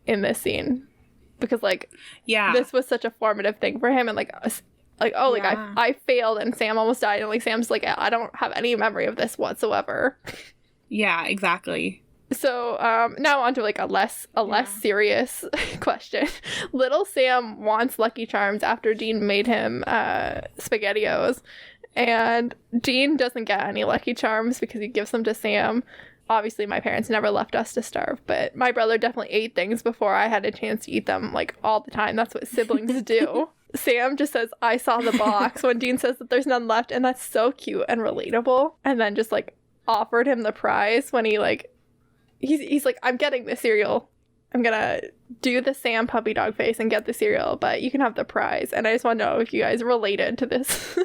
in this scene. Because, like, this was such a formative thing for him. And, I failed and Sam almost died. And, like, Sam's like, I don't have any memory of this whatsoever. Yeah, exactly. So now on to like a less serious question. Little Sam wants Lucky Charms after Dean made him SpaghettiOs, and Dean doesn't get any Lucky Charms because he gives them to Sam. Obviously, my parents never left us to starve, but my brother definitely ate things before I had a chance to eat them, like, all the time. That's what siblings do. Sam just says, "I saw the box," when Dean says that there's none left, and that's so cute and relatable. And then just like offered him the prize when he like. He's like, "I'm getting the cereal. I'm gonna do the Sam puppy dog face and get the cereal, but you can have the prize." And I just want to know if you guys related to this.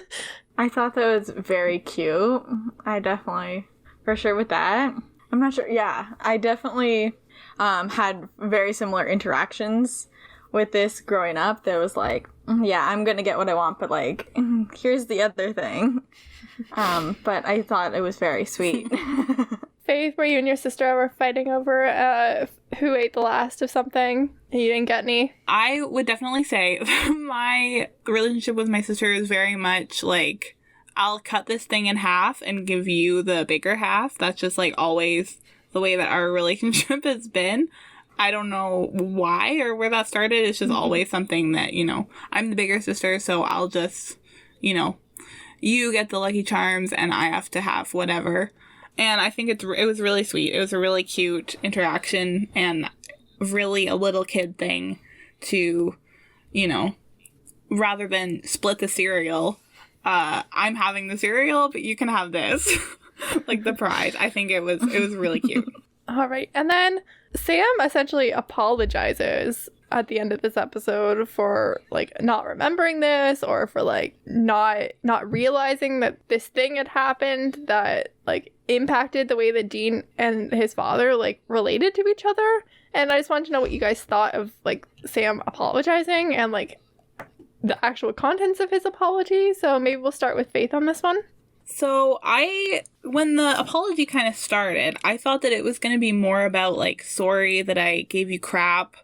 I thought that was very cute. I definitely, for sure with that. I'm not sure. Yeah, I definitely had very similar interactions with this growing up. There was like, yeah, I'm gonna get what I want, but like, here's the other thing. But I thought it was very sweet. Faith, were you and your sister ever fighting over who ate the last of something and you didn't get any? I would definitely say my relationship with my sister is very much like, I'll cut this thing in half and give you the bigger half. That's just like always the way that our relationship has been. I don't know why or where that started. It's just always something that, you know, I'm the bigger sister, so I'll just, you know, you get the Lucky Charms and I have to have whatever. And I think it was really sweet. It was a really cute interaction and really a little kid thing to, you know, rather than split the cereal, I'm having the cereal, but you can have this, like the prize. I think it was really cute. All right. And then Sam essentially apologizes at the end of this episode for like not remembering this or for like not realizing that this thing had happened that like impacted the way that Dean and his father like related to each other. And I just wanted to know what you guys thought of like Sam apologizing and like the actual contents of his apology. So maybe we'll start with Faith on this one. So when the apology kind of started, I thought that it was going to be more about like, sorry that I gave you crap.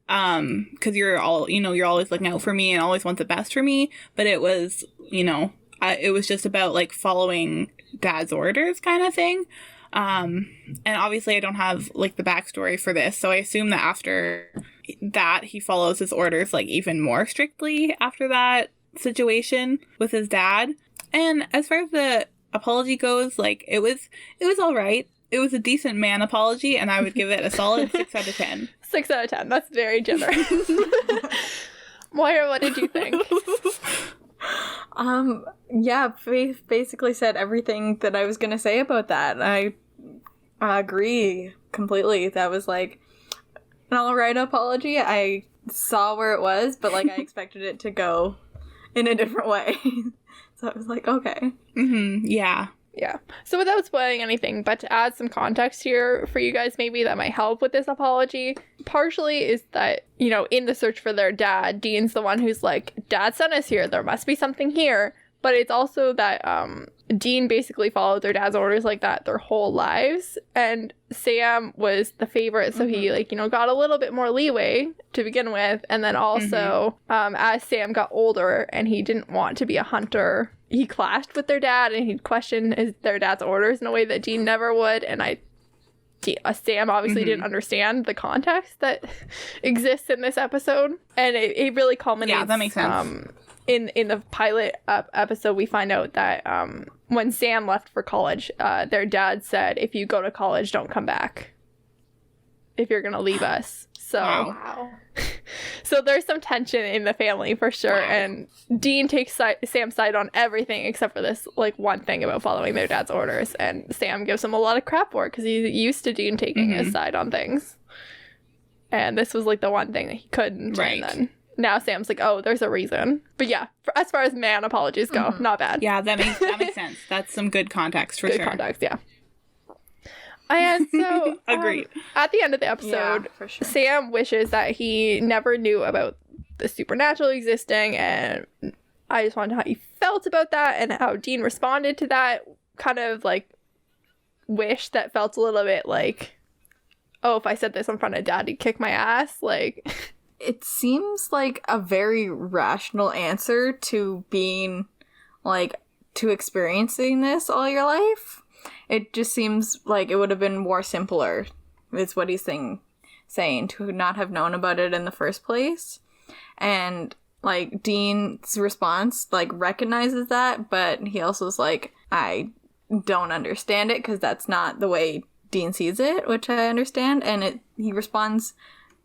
Cause you're always looking out for me and always want the best for me. But it was, you know, it was just about like following Dad's orders kind of thing. And obviously I don't have like the backstory for this. So I assume that after that he follows his orders like even more strictly after that situation with his dad. And as far as the apology goes, like it was all right. It was a decent man apology, and I would give it a solid 6 out of 10. 6 out of 10. That's very generous. Moira, what did you think? Yeah, Faith basically said everything that I was gonna say about that. I agree completely. That was like an alright apology. I saw where it was, but like I expected it to go in a different way. So I was like, okay. Yeah. Yeah. So without spoiling anything, but to add some context here for you guys maybe that might help with this apology, partially is that, you know, in the search for their dad, Dean's the one who's like, Dad's son is here. There must be something here. But it's also that Dean basically followed their dad's orders like that their whole lives. And Sam was the favorite, so he, like, you know, got a little bit more leeway to begin with. And then also, as Sam got older and he didn't want to be a hunter, he clashed with their dad and he'd question their dad's orders in a way that Dean never would. And Sam obviously didn't understand the context that exists in this episode. And it really culminates. Yeah, that makes sense. In the pilot episode, we find out that when Sam left for college, their dad said, if you go to college, don't come back if you're going to leave us. So, Wow. So there's some tension in the family for sure. Wow. And Dean takes Sam's side on everything except for this like one thing about following their dad's orders. And Sam gives him a lot of crap for it because he's used to Dean taking his side on things. And this was like the one thing that he couldn't. Right. And then now Sam's like, oh, there's a reason. But yeah, as far as man apologies go, not bad. Yeah, that makes sense. That's some good context for Good sure. context, yeah. And so, Agreed. At the end of the episode, Yeah, for sure. Sam wishes that he never knew about the supernatural existing, and I just want to know how he felt about that and how Dean responded to that kind of like wish that felt a little bit like, oh, if I said this in front of Dad, he'd kick my ass. Like, It seems like a very rational answer to being, like, to experiencing this all your life. It just seems like it would have been more simpler, is what he's saying, to not have known about it in the first place. And, like, Dean's response, like, recognizes that, but he also is like, I don't understand it, because that's not the way Dean sees it, which I understand. And he responds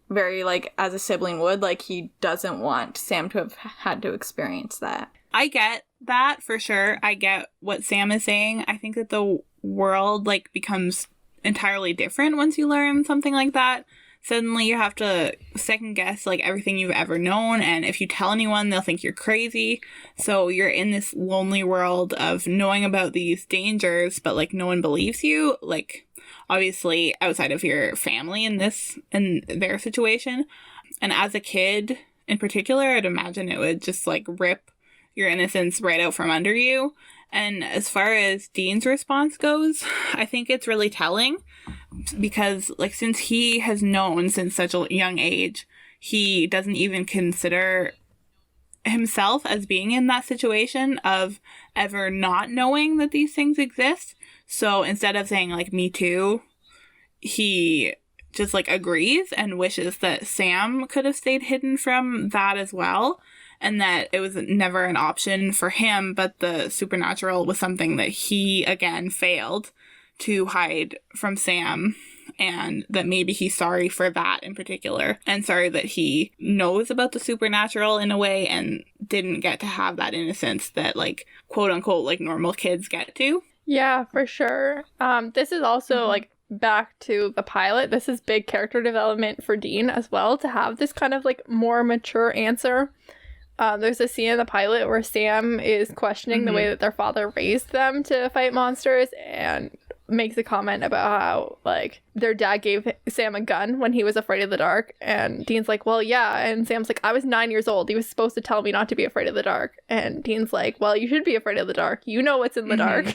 very, like, as a sibling would, like, he doesn't want Sam to have had to experience that. I get that for sure. I get what Sam is saying. I think that the world like becomes entirely different once you learn something like that. Suddenly you have to second guess like everything you've ever known, and if you tell anyone, they'll think you're crazy. So you're in this lonely world of knowing about these dangers, but like no one believes you. Like obviously outside of your family in their situation. And as a kid in particular, I'd imagine it would just like rip your innocence right out from under you. And as far as Dean's response goes, I think it's really telling because, like, since he has known since such a young age, he doesn't even consider himself as being in that situation of ever not knowing that these things exist. So instead of saying, like, me too, he just, like, agrees and wishes that Sam could have stayed hidden from that as well. And that it was never an option for him, but the supernatural was something that he, again, failed to hide from Sam. And that maybe he's sorry for that in particular. And sorry that he knows about the supernatural in a way and didn't get to have that innocence that, like, quote unquote, like, normal kids get to. yeah, for sure. This is also like back to the pilot. This is big character development for Dean as well, to have this kind of like more mature answer. There's a scene in the pilot where Sam is questioning the way that their father raised them to fight monsters and makes a comment about how, like, their dad gave Sam a gun when he was afraid of the dark. And Dean's like, well, yeah. And Sam's like, I was 9 years old. He was supposed to tell me not to be afraid of the dark. And Dean's like, well, you should be afraid of the dark. You know what's in the dark.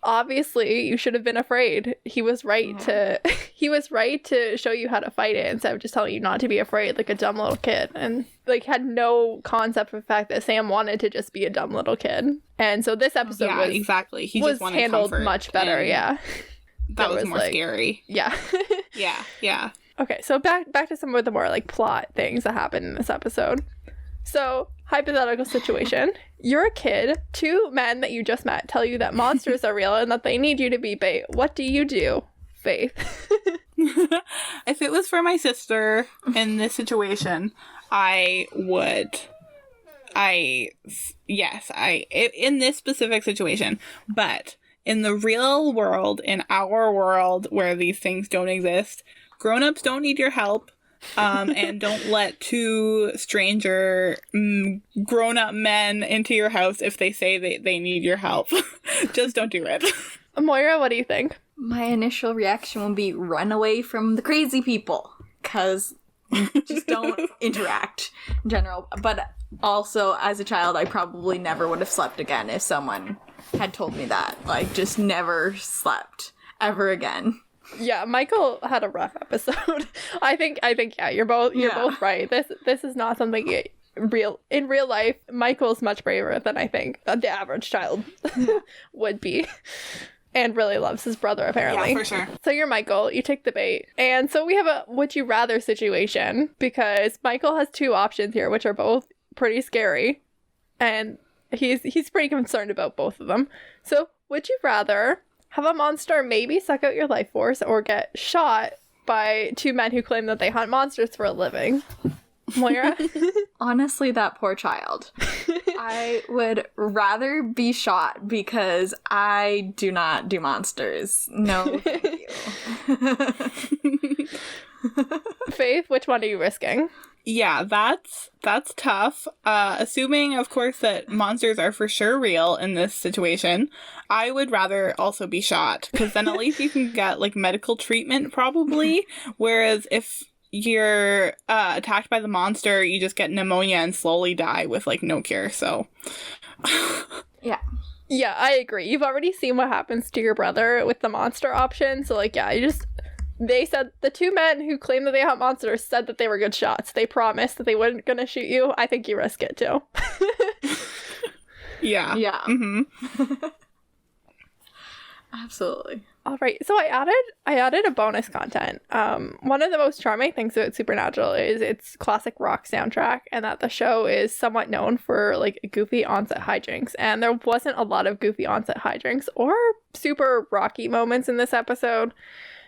Obviously, you should have been afraid. He was right to show you how to fight it instead of just telling you not to be afraid like a dumb little kid. And like had no concept of the fact that Sam wanted to just be a dumb little kid. And so this episode Yeah, exactly. He was just wanted handled comfort, much better, and yeah. That was was, more like- scary. Yeah. Yeah. Okay, so back to some of the more like plot things that happen in this episode. So, hypothetical situation. You're a kid, two men that you just met tell you that monsters are real and that they need you to be bait. What do you do, Faith? If it was for my sister in this situation, in this specific situation, but in the real world, in our world where these things don't exist, grown-ups don't need your help. And don't let two stranger grown-up men into your house if they say they need your help. Just don't do it. Moira, what do you think? My initial reaction would be run away from the crazy people, because just don't interact in general. But also, as a child, I probably never would have slept again if someone had told me that. Like, just never slept ever again. Yeah, Michael had a rough episode. I think yeah, you're both right. This is not something in real life. Michael's much braver than I think the average child would be. And really loves his brother, apparently. Yeah, for sure. So you're Michael, you take the bait. And so we have a would you rather situation, because Michael has two options here, which are both pretty scary. And he's pretty concerned about both of them. So would you rather have a monster maybe suck out your life force or get shot by two men who claim that they hunt monsters for a living? Moira? Honestly, that poor child. I would rather be shot because I do not do monsters. No, thank you. Faith, which one are you risking? Yeah, that's tough. Assuming, of course, that monsters are for sure real in this situation, I would rather also be shot, because then at least you can get, like, medical treatment, probably. Whereas if you're attacked by the monster, you just get pneumonia and slowly die with, like, no cure, so... Yeah. Yeah, I agree. You've already seen what happens to your brother with the monster option, so, like, yeah, they said the two men who claim that they hunt monsters said that they were good shots. They promised that they weren't going to shoot you. I think you risk it too. Yeah. Yeah. Mm-hmm. Absolutely. All right. So I added a bonus content. One of the most charming things about Supernatural is its classic rock soundtrack, and that the show is somewhat known for like goofy onset hijinks. And there wasn't a lot of goofy onset hijinks or super rocky moments in this episode.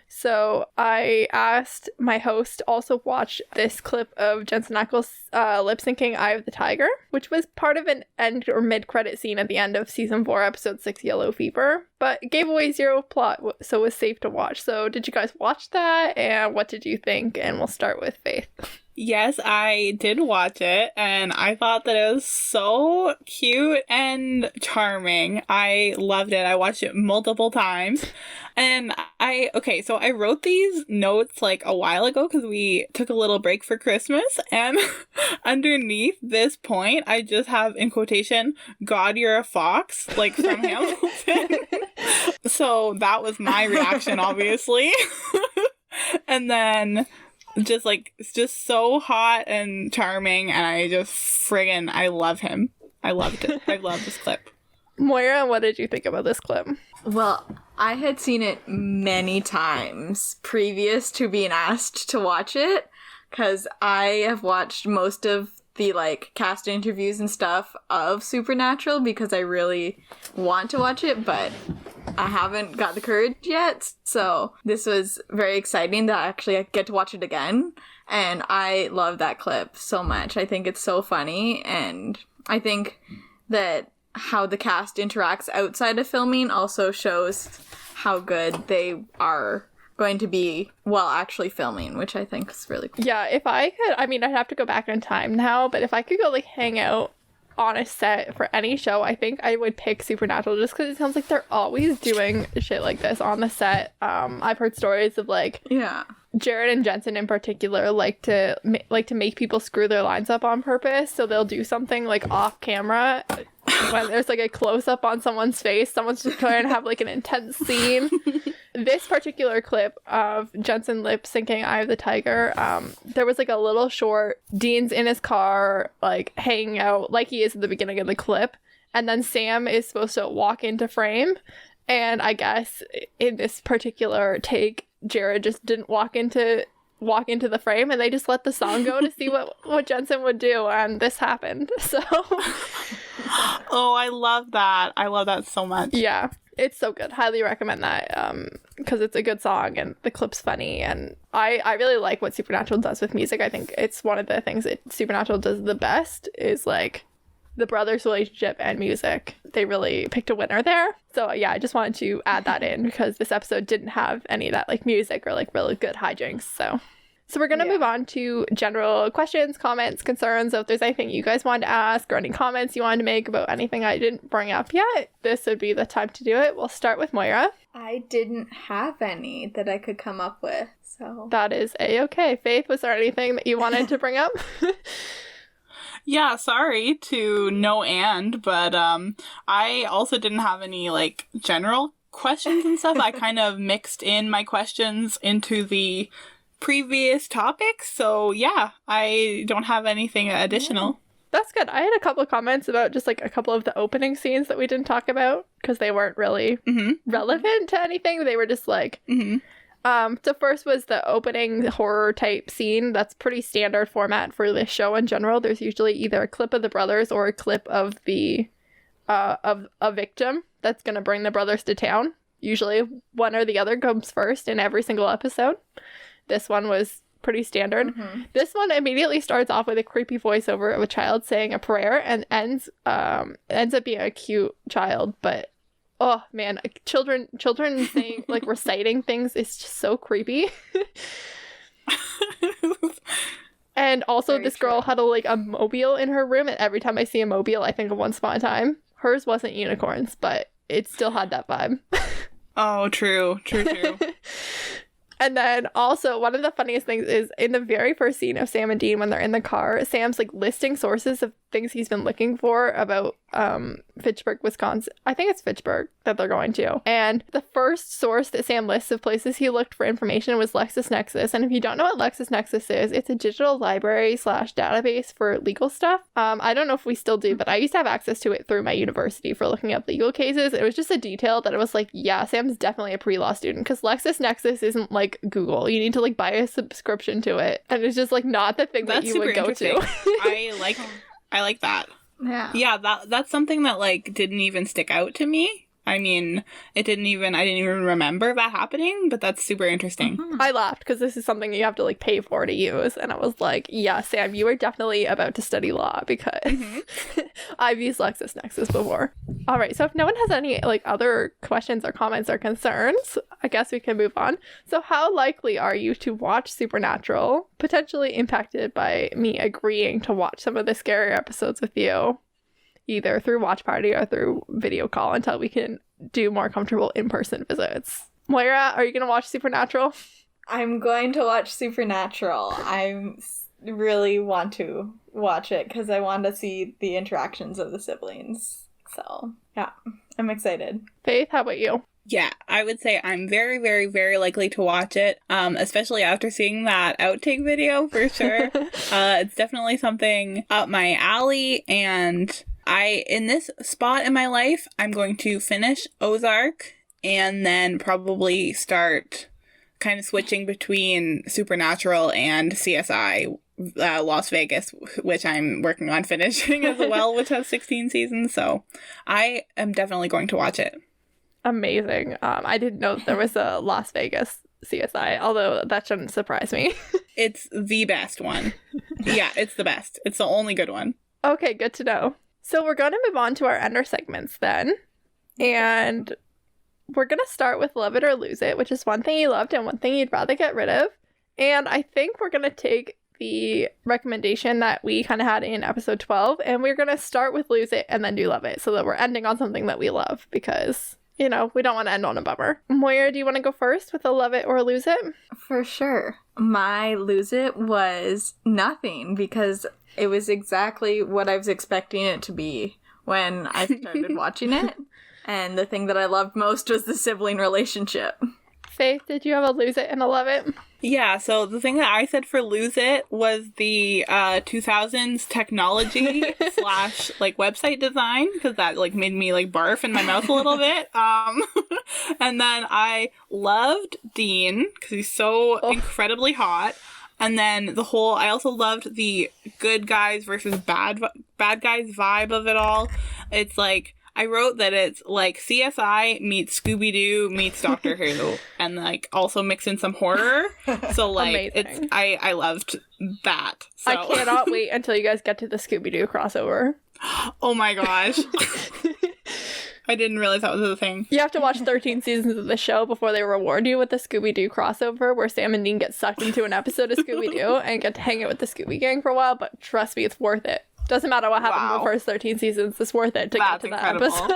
So I asked my host to also watch this clip of Jensen Ackles lip syncing Eye of the Tiger, which was part of an end or mid-credit scene at the end of season 4, episode 6, Yellow Fever, but gave away zero plot, so it was safe to watch. So did you guys watch that, and what did you think? And we'll start with Faith. Yes, I did watch it, and I thought that it was so cute and charming. I loved it. I watched it multiple times. And I wrote these notes like a while ago because we took a little break for Christmas, and underneath this point, I just have in quotation, "God, you're a fox," like from Hamilton. So that was my reaction, obviously. And then it's just so hot and charming, and I love him. I loved it. I love this clip. Moira, what did you think about this clip? Well, I had seen it many times previous to being asked to watch it, because I have watched most of the like cast interviews and stuff of Supernatural because I really want to watch it, but I haven't got the courage yet. So this was very exciting that I actually get to watch it again, and I love that clip so much. I think it's so funny, and I think that how the cast interacts outside of filming also shows how good they are going to be while actually filming, which I think is really cool. Yeah, if I could, I mean, I'd have to go back in time now, but if I could go like hang out on a set for any show, I think I would pick Supernatural, just because it sounds like they're always doing shit like this on the set. I've heard stories of like, yeah, Jared and Jensen in particular like to make people screw their lines up on purpose, so they'll do something like off camera when there's like a close-up on someone's face. Someone's just trying to have like an intense scene. This particular clip of Jensen lip syncing Eye of the Tiger, there was like a little short, Dean's in his car like hanging out like he is at the beginning of the clip, and then Sam is supposed to walk into frame, and I guess in this particular take Jared just didn't walk into the frame, and they just let the song go to see what Jensen would do, and this happened. So oh, I love that. I love that so much. Yeah, it's so good. Highly recommend that because it's a good song and the clip's funny, and I really like what Supernatural does with music. I think it's one of the things that Supernatural does the best is like the brothers' relationship and music. They really picked a winner there. So yeah, I just wanted to add that in because this episode didn't have any of that like music or like really good hijinks. So we're going to move on to general questions, comments, concerns. So if there's anything you guys wanted to ask or any comments you wanted to make about anything I didn't bring up yet, this would be the time to do it. We'll start with Moira. I didn't have any that I could come up with, so... That is A-okay. Faith, was there anything that you wanted to bring up? Yeah, sorry to no end, but I also didn't have any, like, general questions and stuff. I kind of mixed in my questions into the previous topics, so yeah, I don't have anything additional. That's good. I had a couple of comments about just, like, a couple of the opening scenes that we didn't talk about, because they weren't really relevant to anything. They were just, like... So first was the opening horror type scene. That's pretty standard format for this show in general. There's usually either a clip of the brothers or a clip of the of a victim that's gonna bring the brothers to town. Usually one or the other comes first in every single episode. This one was pretty standard. This one immediately starts off with a creepy voiceover of a child saying a prayer and ends up being a cute child, but oh man, children saying like reciting things is just so creepy. And also Very this girl true. had a mobile in her room, and every time I see a mobile I think of Once Upon a Time. Hers wasn't unicorns, but it still had that vibe. Oh, true. And then also one of the funniest things is in the very first scene of Sam and Dean when they're in the car, Sam's like listing sources of things he's been looking for about Fitchburg, Wisconsin. I think it's Fitchburg that they're going to. And the first source that Sam lists of places he looked for information was LexisNexis. And if you don't know what LexisNexis is, it's a digital library / database for legal stuff. I don't know if we still do, but I used to have access to it through my university for looking up legal cases. It was just a detail that it was like, yeah, Sam's definitely a pre-law student, because LexisNexis isn't like Google. You need to like buy a subscription to it. And it's just like not the thing that That's you super would go interesting. to. I like that. Yeah. Yeah, that's something that like didn't even stick out to me. I mean, I didn't even remember that happening, but that's super interesting. I laughed because this is something you have to like pay for to use, and I was like, yeah, Sam, you are definitely about to study law because I've used LexisNexis before. All right, so if no one has any like other questions or comments or concerns, I guess we can move on. So how likely are you to watch Supernatural, potentially impacted by me agreeing to watch some of the scarier episodes with you, either through watch party or through video call until we can do more comfortable in-person visits? Moira, are you going to watch Supernatural? I'm going to watch Supernatural. Really want to watch it because I want to see the interactions of the siblings. So, yeah, I'm excited. Faith, how about you? Yeah, I would say I'm very, very, very likely to watch it, especially after seeing that outtake video, for sure. It's definitely something up my alley, and in this spot in my life, I'm going to finish Ozark and then probably start kind of switching between Supernatural and CSI Las Vegas, which I'm working on finishing as well, which has 16 seasons. So I am definitely going to watch it. Amazing. I didn't know there was a Las Vegas CSI, although that shouldn't surprise me. It's the best one. Yeah, it's the best. It's the only good one. Okay, good to know. So we're going to move on to our ender segments then. And we're going to start with Love It or Lose It, which is one thing you loved and one thing you'd rather get rid of. And I think we're going to take the recommendation that we kind of had in episode 12, and we're going to start with Lose It and then do Love It, so that we're ending on something that we love, because, you know, we don't want to end on a bummer. Moira, do you want to go first with a Love It or Lose It? For sure. My Lose It was nothing, because it was exactly what I was expecting it to be when I started watching it. And the thing that I loved most was the sibling relationship. Faith, did you have a Lose It and a Love It? Yeah, so the thing that I said for Lose It was the 2000s technology / like website design, because that like made me like barf in my mouth a little bit. And then I loved Dean because he's so incredibly hot. And then I also loved the good guys versus bad guys vibe of it all. It's like, I wrote that it's like CSI meets Scooby-Doo meets Doctor Who, and like also mix in some horror. So like, Amazing. I loved that. So. I cannot wait until you guys get to the Scooby-Doo crossover. Oh my gosh. I didn't realize that was a thing. You have to watch 13 seasons of the show before they reward you with the Scooby-Doo crossover where Sam and Dean get sucked into an episode of Scooby-Doo and get to hang out with the Scooby Gang for a while, but trust me, it's worth it. Doesn't matter what happened in the first 13 seasons, it's worth it to get to that episode.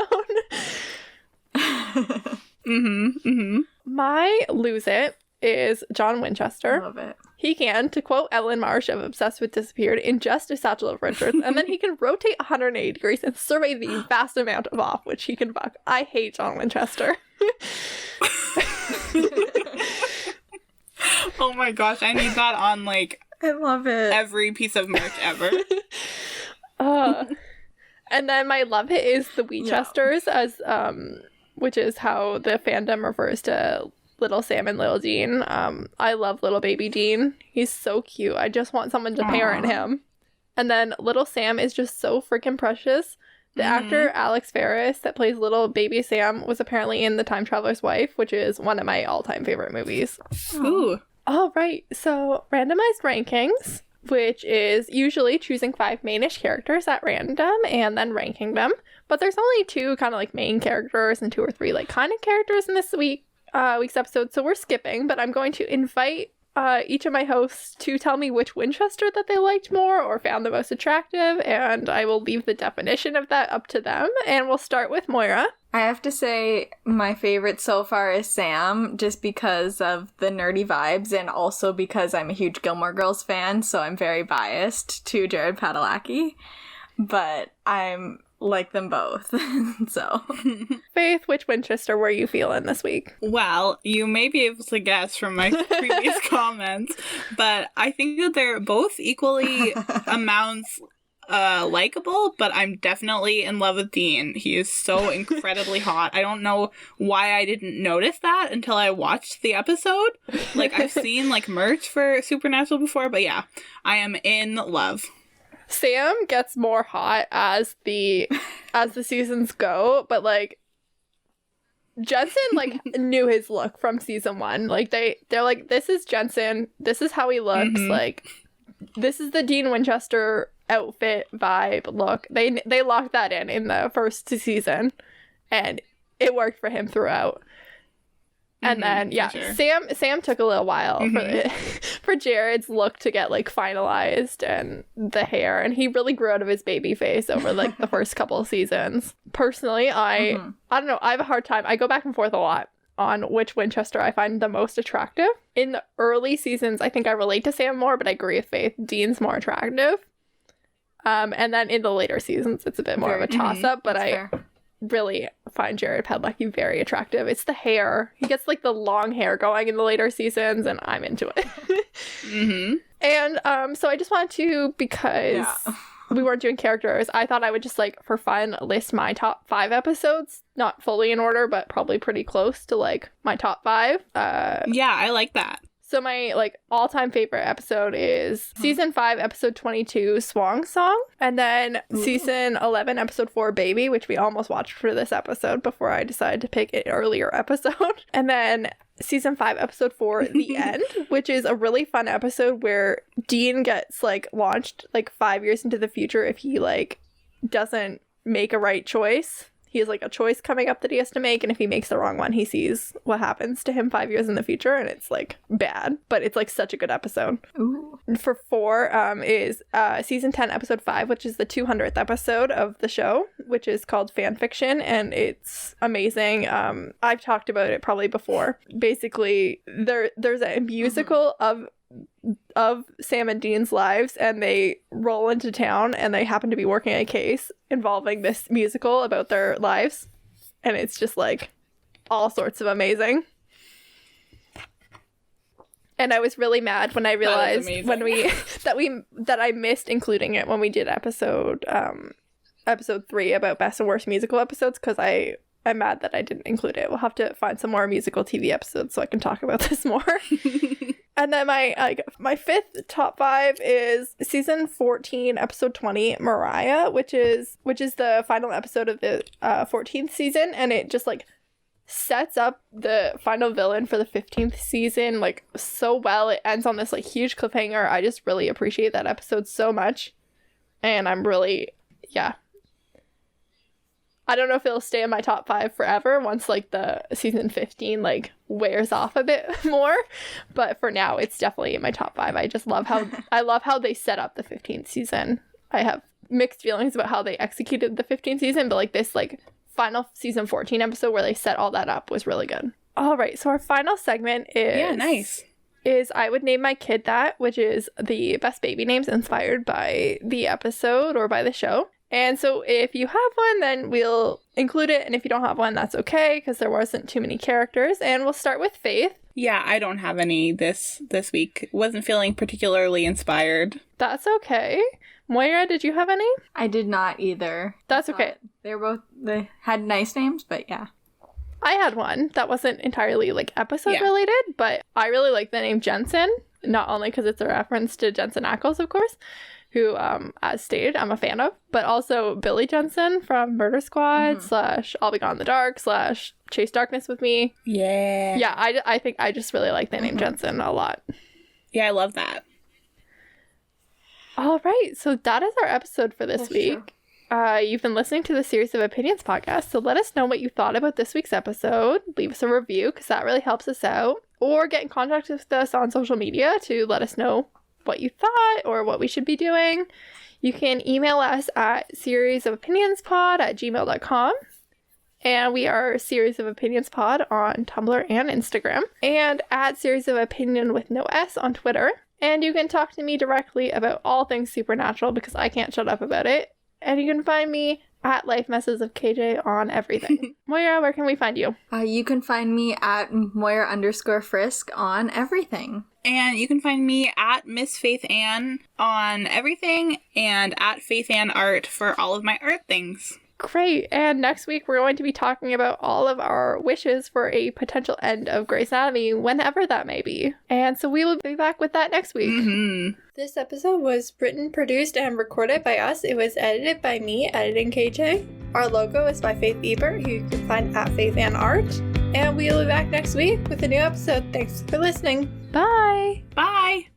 My lose it is John Winchester. Love it. He can, to quote Ellen Marsh of Obsessed with Disappeared, ingest a satchel of Richards, and then he can rotate 180 degrees and survey the vast amount of off which he can buck. I hate John Winchester. Oh my gosh, I need that on, like, I love it. every piece of merch ever. And then my love hit is the Winchesters, as which is how the fandom refers to Little Sam and Little Dean. I love little baby Dean. He's so cute. I just want someone to parent him. And then Little Sam is just so freaking precious. The actor Alex Ferris that plays little baby Sam was apparently in The Time Traveler's Wife, which is one of my all-time favorite movies. Ooh. All right, so randomized rankings, which is usually choosing 5 mainish characters at random and then ranking them. But there's only 2 kind of like main characters and 2 or 3 like kind of characters in this week's episode, so we're skipping. But I'm going to invite each of my hosts to tell me which Winchester that they liked more or found the most attractive, and I will leave the definition of that up to them. And we'll start with Moira. I have to say my favorite so far is Sam, just because of the nerdy vibes and also because I'm a huge Gilmore Girls fan, so I'm very biased to Jared Padalecki, but I'm like them both. So Faith, which Winchester were you feeling this week? Well, you may be able to guess from my previous comments, but I think that they're both equally amounts likable, but I'm definitely in love with Dean. He is so incredibly hot. I don't know why I didn't notice that until I watched the episode. Like, I've seen like merch for Supernatural before, but yeah, I am in love. Sam gets more hot as the seasons go, but like Jensen like knew his look from season 1. Like they're like, this is Jensen, this is how he looks, like this is the Dean Winchester outfit vibe look. They locked that in the first season, and it worked for him throughout. And then sure. Sam took a little while for Jared's look to get like finalized and the hair, and he really grew out of his baby face over like the first couple of seasons. Personally, I don't know, I have a hard time. I go back and forth a lot on which Winchester I find the most attractive. In the early seasons, I think I relate to Sam more, but I agree with Faith. Dean's more attractive. And then in the later seasons, it's a bit more of a toss-up, but I really find Jared Padalecki very attractive. It's the hair. He gets like the long hair going in the later seasons, and I'm into it. And so I just wanted to, because we weren't doing characters, I thought I would just like for fun list my top 5 episodes, not fully in order, but probably pretty close to like my top 5. Yeah, I like that. So my like all-time favorite episode is season 5, episode 22, Swan Song, and then season 11, episode 4, Baby, which we almost watched for this episode before I decided to pick an earlier episode, and then season 5, episode 4, The End, which is a really fun episode where Dean gets like launched like 5 years into the future if he like doesn't make a right choice. He has like a choice coming up that he has to make, and if he makes the wrong one, he sees what happens to him 5 years in the future, and it's like bad, but it's like such a good episode. Ooh. For 4 is season 10, episode 5, which is the 200th episode of the show, which is called Fan Fiction, and it's amazing. I've talked about it probably before. Basically, there's a musical of Sam and Dean's lives, and they roll into town and they happen to be working a case involving this musical about their lives, and it's just like all sorts of amazing. And I was really mad when I realized that I missed including it when we did episode 3 about best and worst musical episodes, because I'm mad that I didn't include it. We'll have to find some more musical TV episodes so I can talk about this more. And then my 5th top 5 is season 14, episode 20, Mariah, which is the final episode of the 14th season, and it just like sets up the final villain for the 15th season like so well. It ends on this like huge cliffhanger. I just really appreciate that episode so much, and I'm really I don't know if it'll stay in my top 5 forever once like the season 15 like wears off a bit more, but for now it's definitely in my top 5. I just love how they set up the 15th season. I have mixed feelings about how they executed the 15th season, but like this like final season 14 episode where they set all that up was really good. All right, so our final segment is I Would Name My Kid That, which is the best baby names inspired by the episode or by the show. And so if you have one, then we'll include it. And if you don't have one, that's okay, because there wasn't too many characters. And we'll start with Faith. Yeah, I don't have any this week. Wasn't feeling particularly inspired. That's okay. Moira, did you have any? I did not either. That's okay. They had nice names, but yeah. I had one that wasn't entirely like episode related, but I really like the name Jensen. Not only because it's a reference to Jensen Ackles, of course, who, as stated, I'm a fan of, but also Billy Jensen from Murder Squad / I'll Be Gone in the Dark / Chase Darkness with Me. Yeah. Yeah, I think I just really like the name Jensen a lot. Yeah, I love that. All right, so that is our episode for this week. You've been listening to the Series of Opinions podcast, so let us know what you thought about this week's episode. Leave us a review, because that really helps us out. Or get in contact with us on social media to let us know what you thought or what we should be doing. You can email us at seriesofopinionspod@gmail.com. And we are Series of Opinions Pod on Tumblr and Instagram. And at Series of Opinion with no S on Twitter. And you can talk to me directly about all things supernatural because I can't shut up about it. And you can find me at Life Messes of KJ on everything. Moira, where can we find you? You can find me at Moira_Frisk on everything. And you can find me at Miss Faith Ann on everything and at Faith Ann Art for all of my art things. Great. And next week, we're going to be talking about all of our wishes for a potential end of Grey's Anatomy, whenever that may be. And so we will be back with that next week. Mm-hmm. This episode was written, produced, and recorded by us. It was edited by me, Editing KJ. Our logo is by Faith Ebert, who you can find at Faith Ann Art. And we will be back next week with a new episode. Thanks for listening. Bye! Bye!